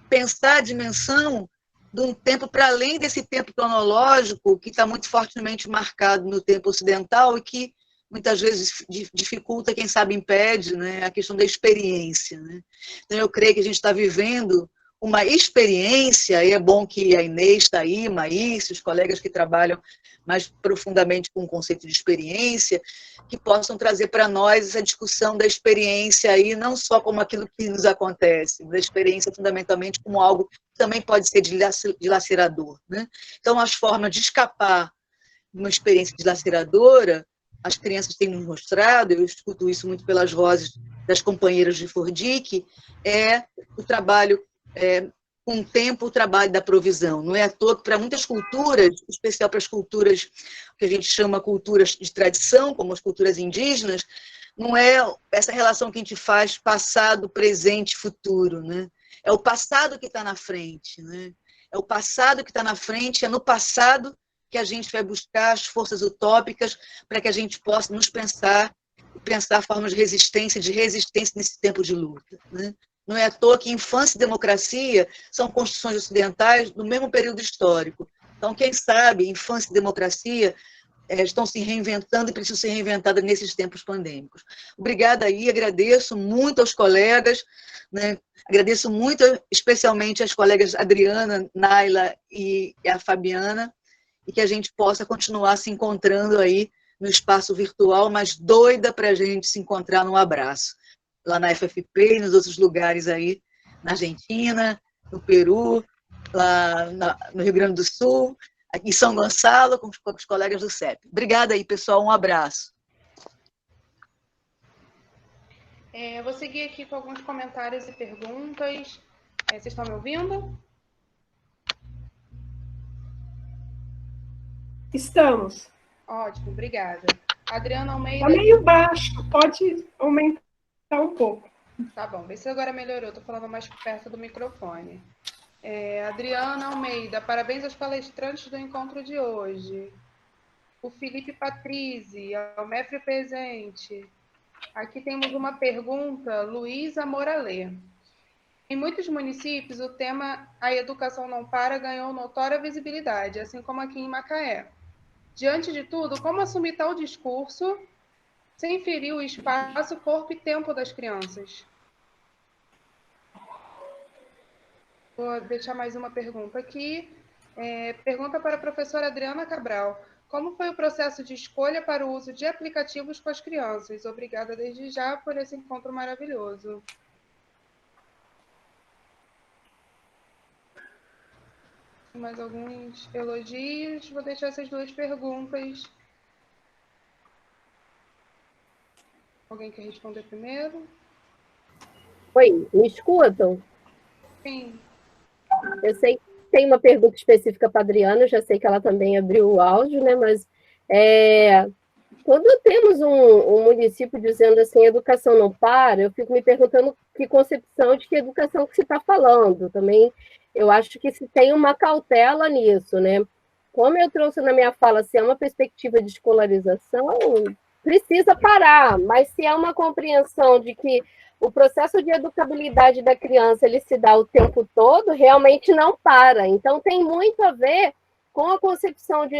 pensar a dimensão de um tempo para além desse tempo cronológico, que está muito fortemente marcado no tempo ocidental e que muitas vezes dificulta, quem sabe impede, né, a questão da experiência, né? Então, eu creio que a gente está vivendo uma experiência, e é bom que a Inês está aí, Maíce, os colegas que trabalham mais profundamente com o conceito de experiência, que possam trazer para nós essa discussão da experiência aí, não só como aquilo que nos acontece, mas a experiência fundamentalmente como algo que também pode ser dilacerador, né? Então, as formas de escapar de uma experiência dilaceradora, as crianças têm nos mostrado, eu escuto isso muito pelas vozes das companheiras de Fordic, é o trabalho, com o tempo, o trabalho da provisão. Não é à toa que para muitas culturas, em especial para as culturas que a gente chama culturas de tradição, como as culturas indígenas, não é essa relação que a gente faz passado, presente, futuro, né? É o passado que está na frente, né? É o passado que está na frente, é no passado que a gente vai buscar as forças utópicas para que a gente possa nos pensar formas de resistência nesse tempo de luta, né? Não é à toa que infância e democracia são construções ocidentais do mesmo período histórico. Então, quem sabe, infância e democracia estão se reinventando e precisam ser reinventadas nesses tempos pandêmicos. Obrigada aí, agradeço muito aos colegas, né? Agradeço muito, especialmente às colegas Adriana, Naila e a Fabiana, e que a gente possa continuar se encontrando aí no espaço virtual, mas doida para a gente se encontrar num abraço, lá na FFP e nos outros lugares aí, na Argentina, no Peru, lá no Rio Grande do Sul, aqui em São Gonçalo, com os colegas do CEP. Obrigada aí, pessoal, um abraço. Eu vou seguir aqui com alguns comentários e perguntas. Vocês estão me ouvindo? Estamos. Ótimo, obrigada. Adriana Almeida... Está meio baixo, pode aumentar um pouco. Tá bom, vê se agora melhorou, estou falando mais perto do microfone. Adriana Almeida, parabéns aos palestrantes do encontro de hoje. O Felipe Patrizzi, ao MEFRE presente. Aqui temos uma pergunta, Luísa Moralê. Em muitos municípios, o tema A Educação Não Para ganhou notória visibilidade, assim como aqui em Macaé. Diante de tudo, como assumir tal discurso sem ferir o espaço, corpo e tempo das crianças? Vou deixar mais uma pergunta aqui. Pergunta para a professora Adriana Cabral. Como foi o processo de escolha para o uso de aplicativos com as crianças? Obrigada desde já por esse encontro maravilhoso. Mais alguns elogios. Vou deixar essas duas perguntas. Alguém quer responder primeiro? Oi, me escutam? Sim. Eu sei que tem uma pergunta específica para a Adriana, eu já sei que ela também abriu o áudio, né? Mas quando temos um município dizendo assim, educação não para, eu fico me perguntando que concepção de que educação que se está falando. Também eu acho que se tem uma cautela nisso, né? Como eu trouxe na minha fala, se é uma perspectiva de escolarização, precisa parar, mas se é uma compreensão de que o processo de educabilidade da criança ele se dá o tempo todo, realmente não para. Então, tem muito a ver com a concepção de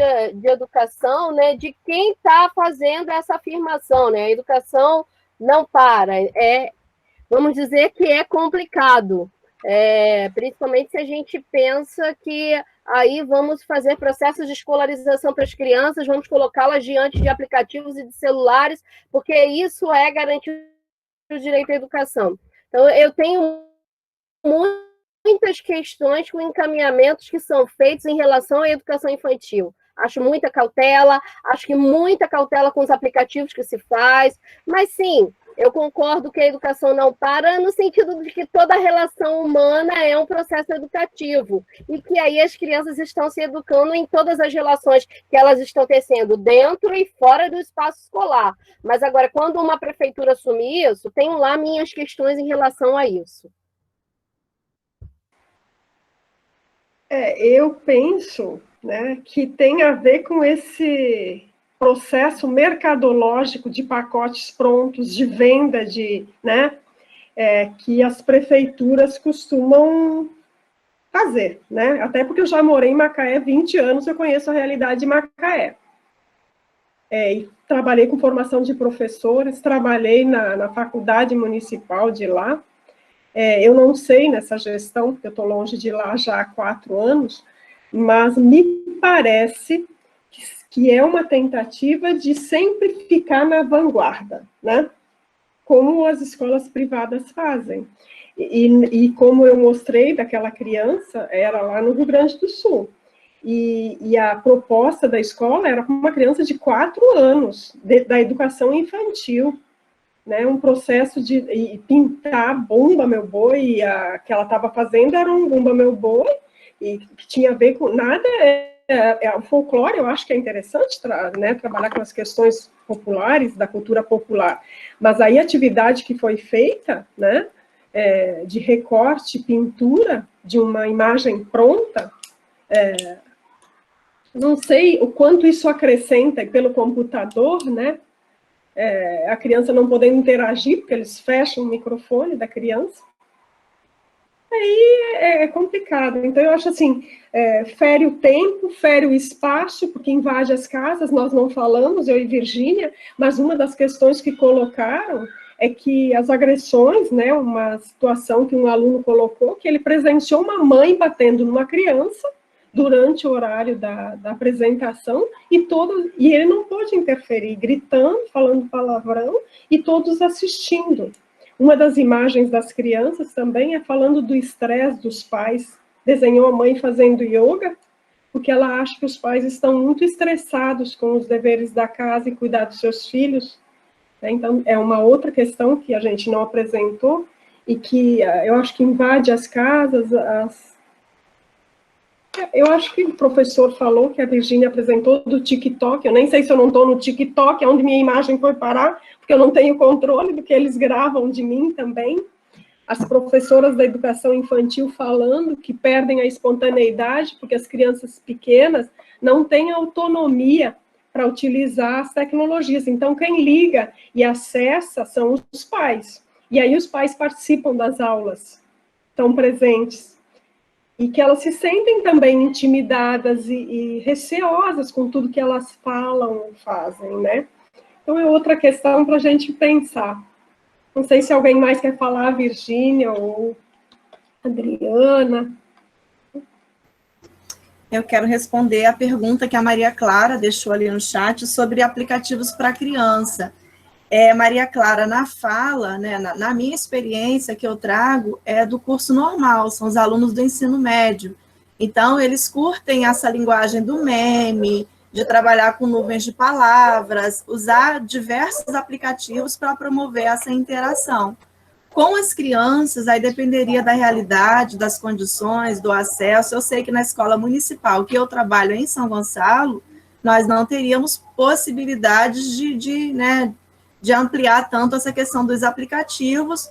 educação, né, de quem está fazendo essa afirmação, né? A educação não para. Vamos dizer que é complicado, principalmente se a gente pensa que aí vamos fazer processos de escolarização para as crianças, vamos colocá-las diante de aplicativos e de celulares, porque isso é garantir o direito à educação. Então, eu tenho muitas questões com encaminhamentos que são feitos em relação à educação infantil. acho muita cautela, acho que muita cautela com os aplicativos que se faz, mas sim, eu concordo que a educação não para no sentido de que toda relação humana é um processo educativo e que aí as crianças estão se educando em todas as relações que elas estão tecendo dentro e fora do espaço escolar. Mas agora, quando uma prefeitura assume isso, tenho lá minhas questões em relação a isso. Eu penso, né, que tem a ver com esse processo mercadológico de pacotes prontos, de venda, né, que as prefeituras costumam fazer, né? Até porque eu já morei em Macaé 20 anos, eu conheço a realidade de Macaé. E trabalhei com formação de professores, trabalhei na faculdade municipal de lá. Eu não sei nessa gestão, porque eu estou longe de lá já há 4 anos, mas me parece que é uma tentativa de sempre ficar na vanguarda, né? Como as escolas privadas fazem. E como eu mostrei daquela criança, era lá no Rio Grande do Sul. E a proposta da escola era para uma criança de 4 anos, da educação infantil, né, um processo de pintar Bumba Meu Boi, que ela estava fazendo era um Bumba Meu Boi, e que tinha a ver com nada, o folclore eu acho que é interessante, né, trabalhar com as questões populares, da cultura popular, mas aí a atividade que foi feita, né, de recorte, pintura, de uma imagem pronta, não sei o quanto isso acrescenta pelo computador, né, a criança não podendo interagir, porque eles fecham o microfone da criança. Aí é complicado. Então, eu acho assim, fere o tempo, fere o espaço, porque invade as casas, nós não falamos, eu e Virgínia, mas uma das questões que colocaram é que as agressões, né, uma situação que um aluno colocou, que ele presenciou uma mãe batendo numa criança, durante o horário da apresentação, e ele não pôde interferir, gritando, falando palavrão, e todos assistindo. Uma das imagens das crianças também é falando do estresse dos pais, desenhou a mãe fazendo yoga, porque ela acha que os pais estão muito estressados com os deveres da casa e cuidar dos seus filhos. Então, é uma outra questão que a gente não apresentou, e que eu acho que invade as casas, eu acho que o professor falou, que a Virgínia apresentou, do TikTok. Eu nem sei se eu não estou no TikTok, onde minha imagem foi parar, porque eu não tenho controle do que eles gravam de mim também. As professoras da educação infantil falando que perdem a espontaneidade, porque as crianças pequenas não têm autonomia para utilizar as tecnologias. Então, quem liga e acessa são os pais. E aí os pais participam das aulas, estão presentes. E que elas se sentem também intimidadas e receosas com tudo que elas falam, fazem, né? Então, é outra questão para a gente pensar. Não sei se alguém mais quer falar, Virgínia ou Adriana. Eu quero responder a pergunta que a Maria Clara deixou ali no chat sobre aplicativos para criança. Maria Clara, na fala, né, na minha experiência que eu trago, é do curso normal, são os alunos do ensino médio. Então, eles curtem essa linguagem do meme, de trabalhar com nuvens de palavras, usar diversos aplicativos para promover essa interação. Com as crianças, aí dependeria da realidade, das condições, do acesso. Eu sei que na escola municipal, que eu trabalho em São Gonçalo, nós não teríamos possibilidades de ampliar tanto essa questão dos aplicativos,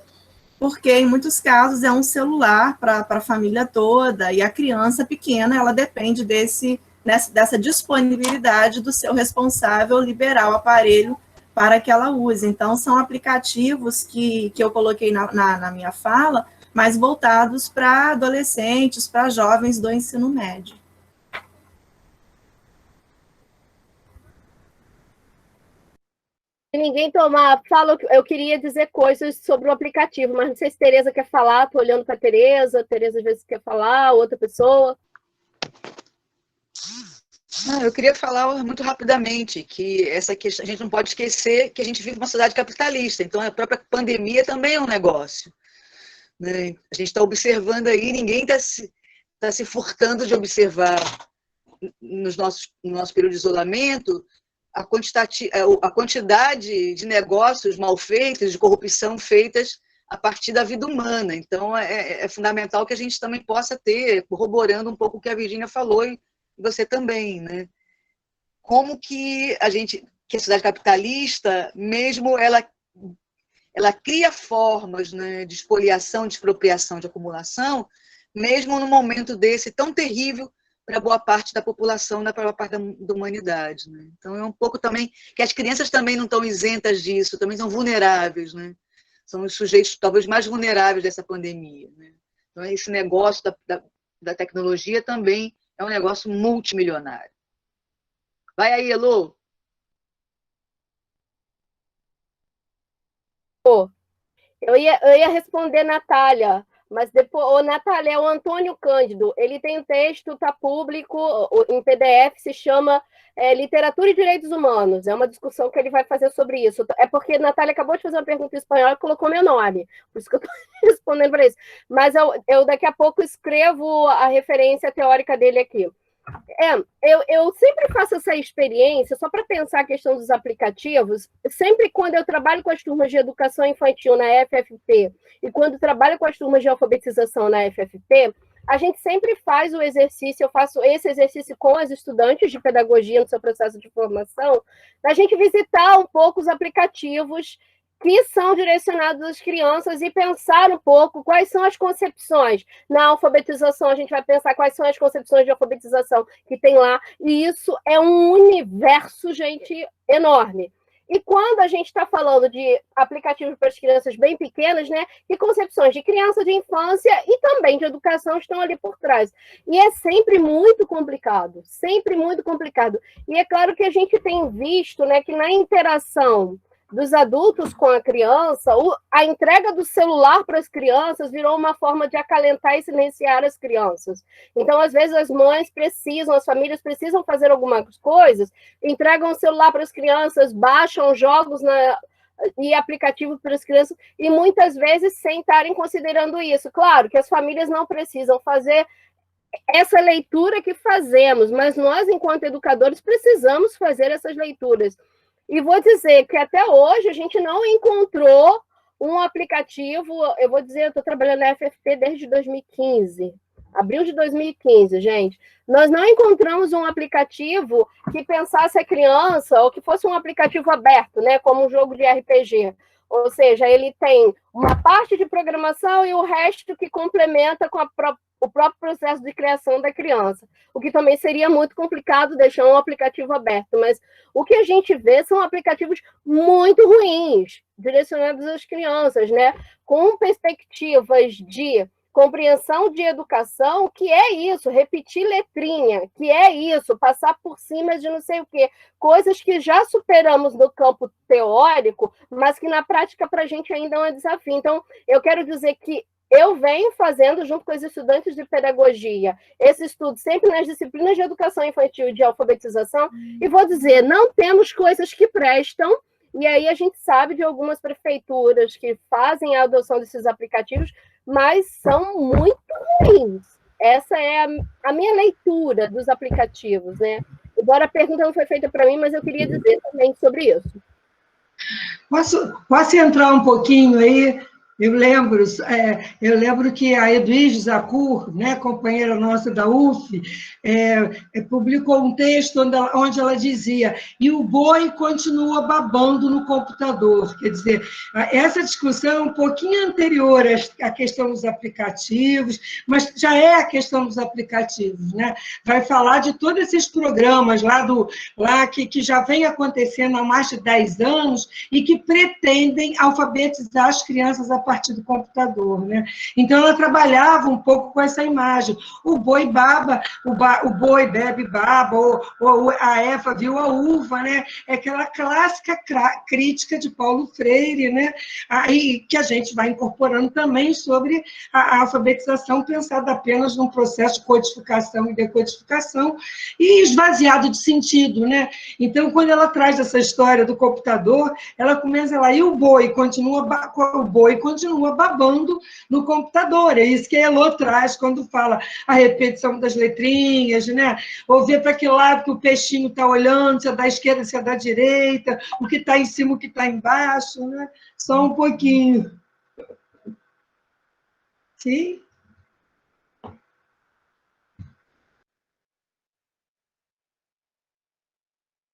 porque em muitos casos é um celular para a família toda, e a criança pequena, ela depende dessa disponibilidade do seu responsável liberar o aparelho para que ela use. Então, são aplicativos que eu coloquei na minha fala, mas voltados para adolescentes, para jovens do ensino médio. Se ninguém tomar fala, eu queria dizer coisas sobre o aplicativo, mas não sei se Tereza quer falar, estou olhando para a Tereza às vezes quer falar, outra pessoa. Eu queria falar muito rapidamente que essa questão, a gente não pode esquecer que a gente vive uma sociedade capitalista, então a própria pandemia também é um negócio, né? A gente está observando aí, ninguém está se furtando de observar no nosso período de isolamento, a quantidade de negócios mal feitos, de corrupção feitas a partir da vida humana. Então, é fundamental que a gente também possa ter, corroborando um pouco o que a Virgínia falou, e você também, né? Como que a sociedade capitalista, mesmo ela cria formas, né, de espoliação, de expropriação, de acumulação, mesmo num momento desse tão terrível para boa parte da população, para boa parte da humanidade, né? Então, é um pouco também que as crianças também não estão isentas disso, também são vulneráveis, né? São os sujeitos talvez mais vulneráveis dessa pandemia, né? Então, esse negócio da tecnologia também é um negócio multimilionário. Vai aí, Elô. Eu ia responder, Natália, mas depois, Natália, é o Antônio Cândido, ele tem um texto, está público, em PDF, se chama Literatura e Direitos Humanos, é uma discussão que ele vai fazer sobre isso. É porque a Natália acabou de fazer uma pergunta em espanhol e colocou meu nome, por isso que eu estou respondendo para isso. Mas eu daqui a pouco escrevo a referência teórica dele aqui. Eu sempre faço essa experiência, só para pensar a questão dos aplicativos, sempre quando eu trabalho com as turmas de educação infantil na FFP e quando trabalho com as turmas de alfabetização na FFP, a gente sempre faz o exercício, eu faço esse exercício com as estudantes de pedagogia no seu processo de formação, da gente visitar um pouco os aplicativos que são direcionados às crianças e pensar um pouco quais são as concepções. Na alfabetização, a gente vai pensar quais são as concepções de alfabetização que tem lá, e isso é um universo, gente, enorme. E quando a gente está falando de aplicativos para as crianças bem pequenas, né, que concepções de criança, de infância e também de educação estão ali por trás. E é sempre muito complicado, sempre muito complicado. E é claro que a gente tem visto, né, que na interação dos adultos com a criança, a entrega do celular para as crianças virou uma forma de acalentar e silenciar as crianças. Então, às vezes, as mães precisam, as famílias precisam fazer algumas coisas, entregam o celular para as crianças, baixam jogos e aplicativos para as crianças, e muitas vezes sem estarem considerando isso. Claro que as famílias não precisam fazer essa leitura que fazemos, mas nós, enquanto educadores, precisamos fazer essas leituras. E vou dizer que até hoje a gente não encontrou um aplicativo, eu vou dizer, eu estou trabalhando na FFP desde 2015, abril de 2015, gente. Nós não encontramos um aplicativo que pensasse a criança, ou que fosse um aplicativo aberto, né, como um jogo de RPG. Ou seja, ele tem uma parte de programação e o resto que complementa com o próprio processo de criação da criança, o que também seria muito complicado deixar um aplicativo aberto, mas o que a gente vê são aplicativos muito ruins, direcionados às crianças, né? Com perspectivas de compreensão de educação, que é isso, repetir letrinha, que é isso, passar por cima de não sei o quê, coisas que já superamos no campo teórico, mas que na prática para a gente ainda é um desafio. Então, eu quero dizer que eu venho fazendo, junto com os estudantes de pedagogia, esse estudo sempre nas disciplinas de educação infantil e de alfabetização, e vou dizer, não temos coisas que prestam, e aí a gente sabe de algumas prefeituras que fazem a adoção desses aplicativos, mas são muito ruins. Essa é a minha leitura dos aplicativos, né? Embora a pergunta não foi feita para mim, mas eu queria dizer também sobre isso. Posso entrar um pouquinho aí? Eu lembro que a Edwige Zacour, né, companheira nossa da UF, publicou um texto onde ela dizia: e o boi continua babando no computador. Quer dizer, essa discussão é um pouquinho anterior à questão dos aplicativos, mas já é a questão dos aplicativos, né? Vai falar de todos esses programas lá que já vem acontecendo há mais de 10 anos e que pretendem alfabetizar as crianças a partir do computador, né? Então, ela trabalhava um pouco com essa imagem. O boi baba, o boi bebe baba, ou a Eva viu a uva, né? É aquela clássica crítica de Paulo Freire, né? Aí, que a gente vai incorporando também sobre a alfabetização pensada apenas num processo de codificação e decodificação e esvaziado de sentido, né? Então, quando ela traz essa história do computador, ela começa lá, e o boi continua continua babando no computador. É isso que a Elô traz quando fala a repetição das letrinhas, né? Ou ver para que lado que o peixinho está olhando, se é da esquerda, se é da direita, o que está em cima, o que está embaixo, né? Só um pouquinho. Sim?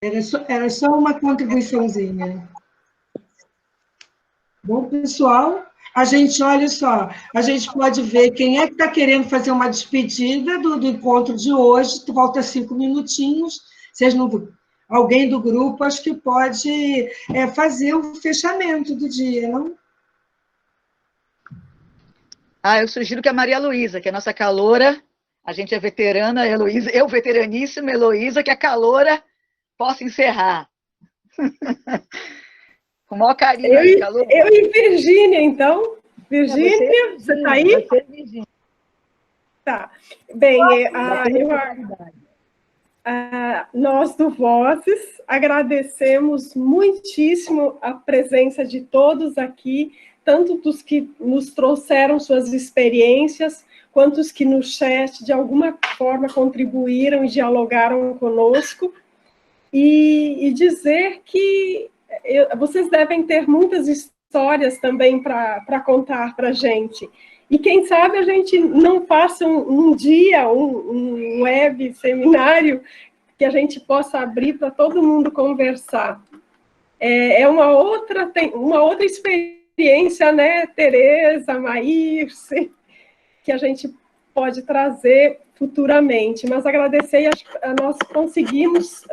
Era só uma contribuiçãozinha. Bom, pessoal, a gente, olha só, a gente pode ver quem é que está querendo fazer uma despedida do encontro de hoje, falta 5 minutinhos, vocês não, alguém do grupo, acho que pode fazer o fechamento do dia, não? Eu sugiro que a Maria Luísa, que é a nossa caloura, a gente é veterana, a Heloísa, eu veteraníssima, Heloísa, que é caloura, possa encerrar. Com o maior carinho. Eu e Virgínia, então. Virgínia, você está aí? Tá. Bem, nós do Vozes agradecemos muitíssimo a presença de todos aqui, tanto dos que nos trouxeram suas experiências, quanto os que no chat, de alguma forma, contribuíram e dialogaram conosco, e dizer que vocês devem ter muitas histórias também para contar para a gente. E quem sabe a gente não faça um dia, um web seminário que a gente possa abrir para todo mundo conversar. É uma outra experiência, né, Tereza, Maírce, que a gente pode trazer futuramente. Mas agradecer, acho que nós conseguimos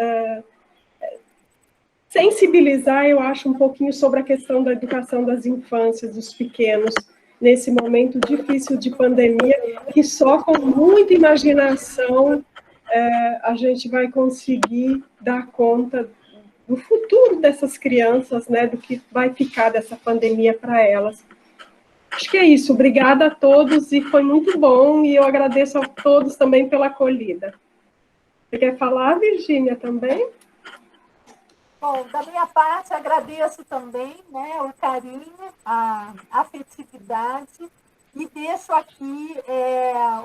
sensibilizar, eu acho, um pouquinho sobre a questão da educação das infâncias, dos pequenos, nesse momento difícil de pandemia, que só com muita imaginação a gente vai conseguir dar conta do futuro dessas crianças, né, do que vai ficar dessa pandemia para elas. Acho que é isso. Obrigada a todos, e foi muito bom, e eu agradeço a todos também pela acolhida. Você quer falar, Virgínia, também? Bom, da minha parte, agradeço também, né, o carinho, a afetividade, e deixo aqui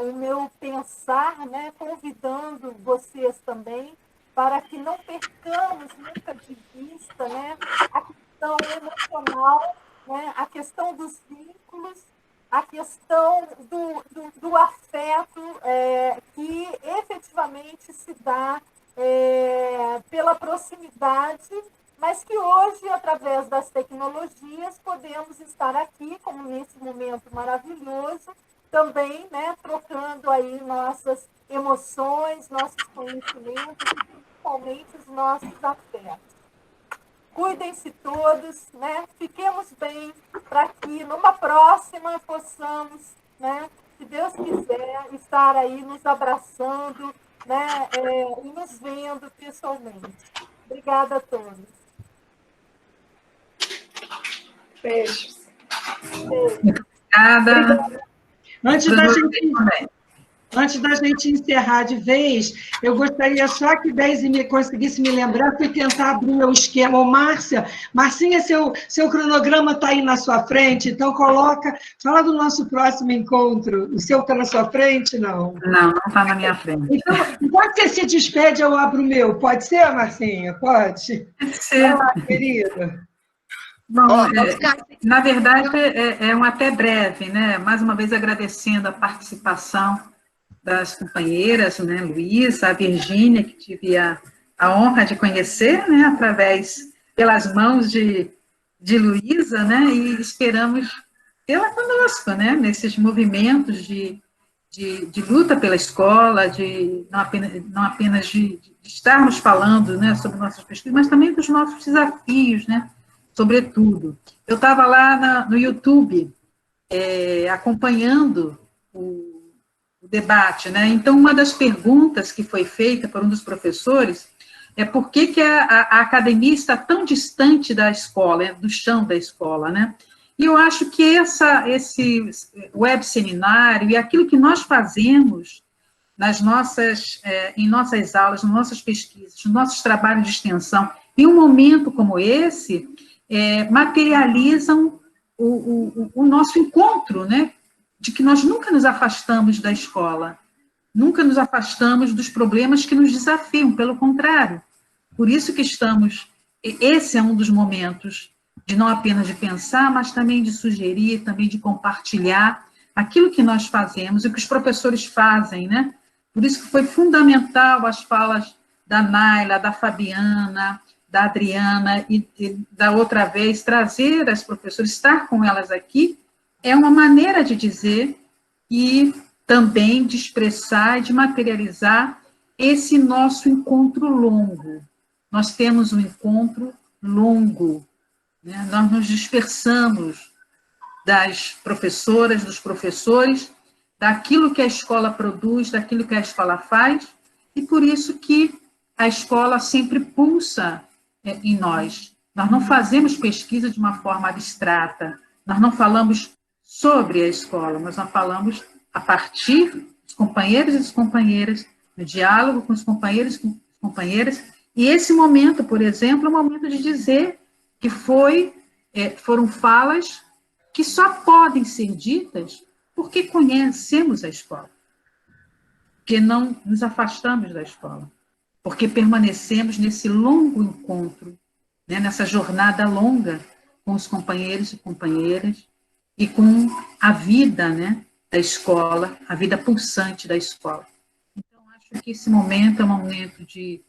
o meu pensar, né, convidando vocês também para que não percamos nunca de vista, né, a questão emocional, né, a questão dos vínculos, a questão do afeto que efetivamente se dá pela proximidade, mas que hoje, através das tecnologias, podemos estar aqui, como nesse momento maravilhoso, também, né, trocando aí nossas emoções, nossos conhecimentos e principalmente os nossos afetos. Cuidem-se todos, né? Fiquemos bem, para que numa próxima possamos, né, se Deus quiser, estar aí nos abraçando, né, e nos vendo pessoalmente. Obrigada a todos. Beijos. Obrigada. Antes da gente encerrar de vez, eu gostaria só que Deise conseguisse me lembrar, fui tentar abrir meu esquema. Ô, Marcinha, seu cronograma está aí na sua frente, então fala do nosso próximo encontro. O seu está na sua frente, não? Não está na minha frente. Então, enquanto você se despede, eu abro o meu. Pode ser, Marcinha? Pode? Pode ser. Vai lá, querida. Bom, na verdade, é um até breve, né? Mais uma vez agradecendo a participação das companheiras, né, Luísa, a Virgínia, que tive a honra de conhecer, né, pelas mãos de Luísa, né, e esperamos tê-la conosco, né, nesses movimentos de luta pela escola, não apenas de estarmos falando, né, sobre nossas pesquisas, mas também dos nossos desafios, né, sobretudo. Eu estava lá no YouTube, acompanhando o debate, né? Então, uma das perguntas que foi feita por um dos professores é por que a academia está tão distante da escola, do chão da escola, né? E eu acho que esse web seminário e aquilo que nós fazemos em nossas aulas, nas nossas pesquisas, nos nossos trabalhos de extensão, em um momento como esse, materializam o nosso encontro, né? De que nós nunca nos afastamos da escola, nunca nos afastamos dos problemas que nos desafiam, pelo contrário. Por isso que esse é um dos momentos de não apenas de pensar, mas também de sugerir, também de compartilhar aquilo que nós fazemos e o que os professores fazem, né? Por isso que foi fundamental as falas da Naila, da Fabiana, da Adriana e da outra vez trazer as professoras, estar com elas aqui, é uma maneira de dizer e também de expressar e de materializar esse nosso encontro longo. Nós temos um encontro longo, né? Nós nos dispersamos das professoras, dos professores, daquilo que a escola produz, daquilo que a escola faz, e por isso que a escola sempre pulsa em nós. Nós não fazemos pesquisa de uma forma abstrata, nós não falamos sobre a escola, mas nós falamos a partir dos companheiros e das companheiras, no diálogo com os companheiros e com as companheiras, e esse momento, por exemplo, é o momento de dizer que foram falas que só podem ser ditas porque conhecemos a escola, porque não nos afastamos da escola, porque permanecemos nesse longo encontro, né, nessa jornada longa com os companheiros e companheiras e com a vida, né, da escola, a vida pulsante da escola. Então, acho que esse momento é um momento de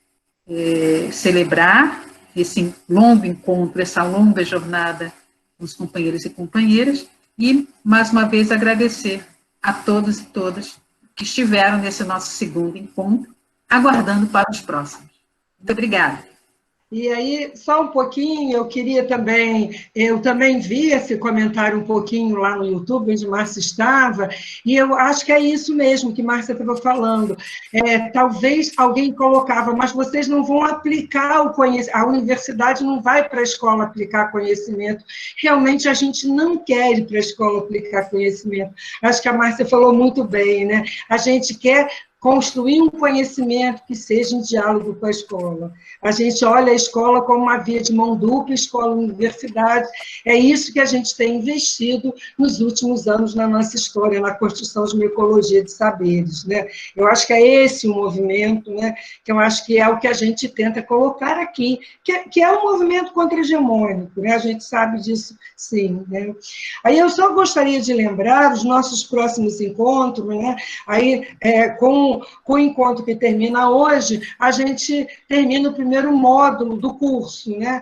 celebrar esse longo encontro, essa longa jornada com os companheiros e companheiras, e, mais uma vez, agradecer a todos e todas que estiveram nesse nosso segundo encontro, aguardando para os próximos. Muito obrigada. E aí, só um pouquinho, eu também vi esse comentário um pouquinho lá no YouTube, onde Márcia estava, e eu acho que é isso mesmo que Márcia estava falando. Talvez alguém colocava, mas vocês não vão aplicar o conhecimento, a universidade não vai para a escola aplicar conhecimento. Realmente, a gente não quer ir para a escola aplicar conhecimento. Acho que a Márcia falou muito bem, né? A gente quer construir um conhecimento que seja em diálogo com a escola. A gente olha a escola como uma via de mão dupla, escola e universidade. É isso que a gente tem investido nos últimos anos na nossa história, na construção de uma ecologia de saberes, né? Eu acho que é esse o movimento, né? Que eu acho que é o que a gente tenta colocar aqui, que é um movimento contra-hegemônico, né? A gente sabe disso, sim, né? Aí eu só gostaria de lembrar os nossos próximos encontros, né? Aí, com o encontro que termina hoje, a gente termina o primeiro módulo do curso, né?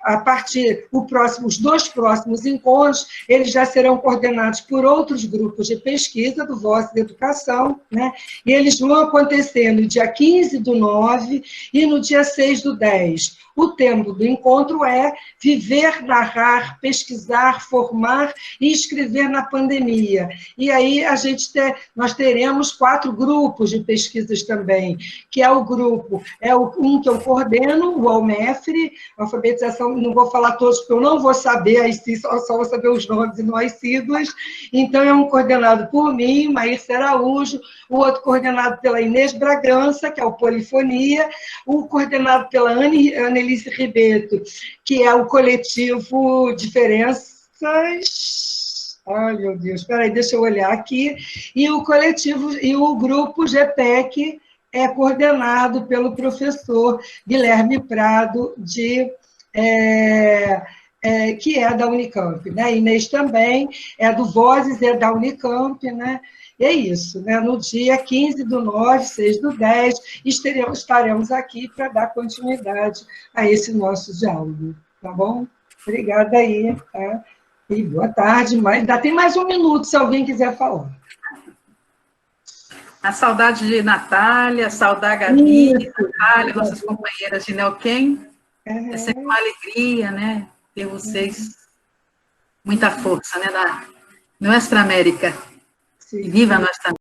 A partir os dois próximos encontros, eles já serão coordenados por outros grupos de pesquisa do Voz da Educação, né? E eles vão acontecer no dia 15/9 e no dia 6/10. O tema do encontro é viver, narrar, pesquisar, formar e escrever na pandemia. E aí nós teremos 4 grupos de pesquisas também, que é o grupo, um que eu coordeno, o Almefre, alfabetização, não vou falar todos, porque eu não vou saber, só vou saber os nomes e não as siglas. Então, é um coordenado por mim, Maírcia Araújo, o outro coordenado pela Inês Bragança, que é o Polifonia, o coordenado pela Annelise Ribeto, que é o coletivo Diferenças. Ai, meu Deus, espera aí, deixa eu olhar aqui. E o grupo GPEC é coordenado pelo professor Guilherme Prado, que é da Unicamp, né? Inês também é do Vozes, é da Unicamp, né? E é isso, né? No dia 15/9, 6/10, estaremos aqui para dar continuidade a esse nosso diálogo, tá bom? Obrigada aí, tá? E boa tarde, ainda tem mais um minuto, se alguém quiser falar. A saudade de Natália, saudar Gabi, Natália, nossas companheiras de Neuquén. É sempre uma alegria, né? Ter vocês, muita força, né? Da Nuestra América. Sim. Viva a nossa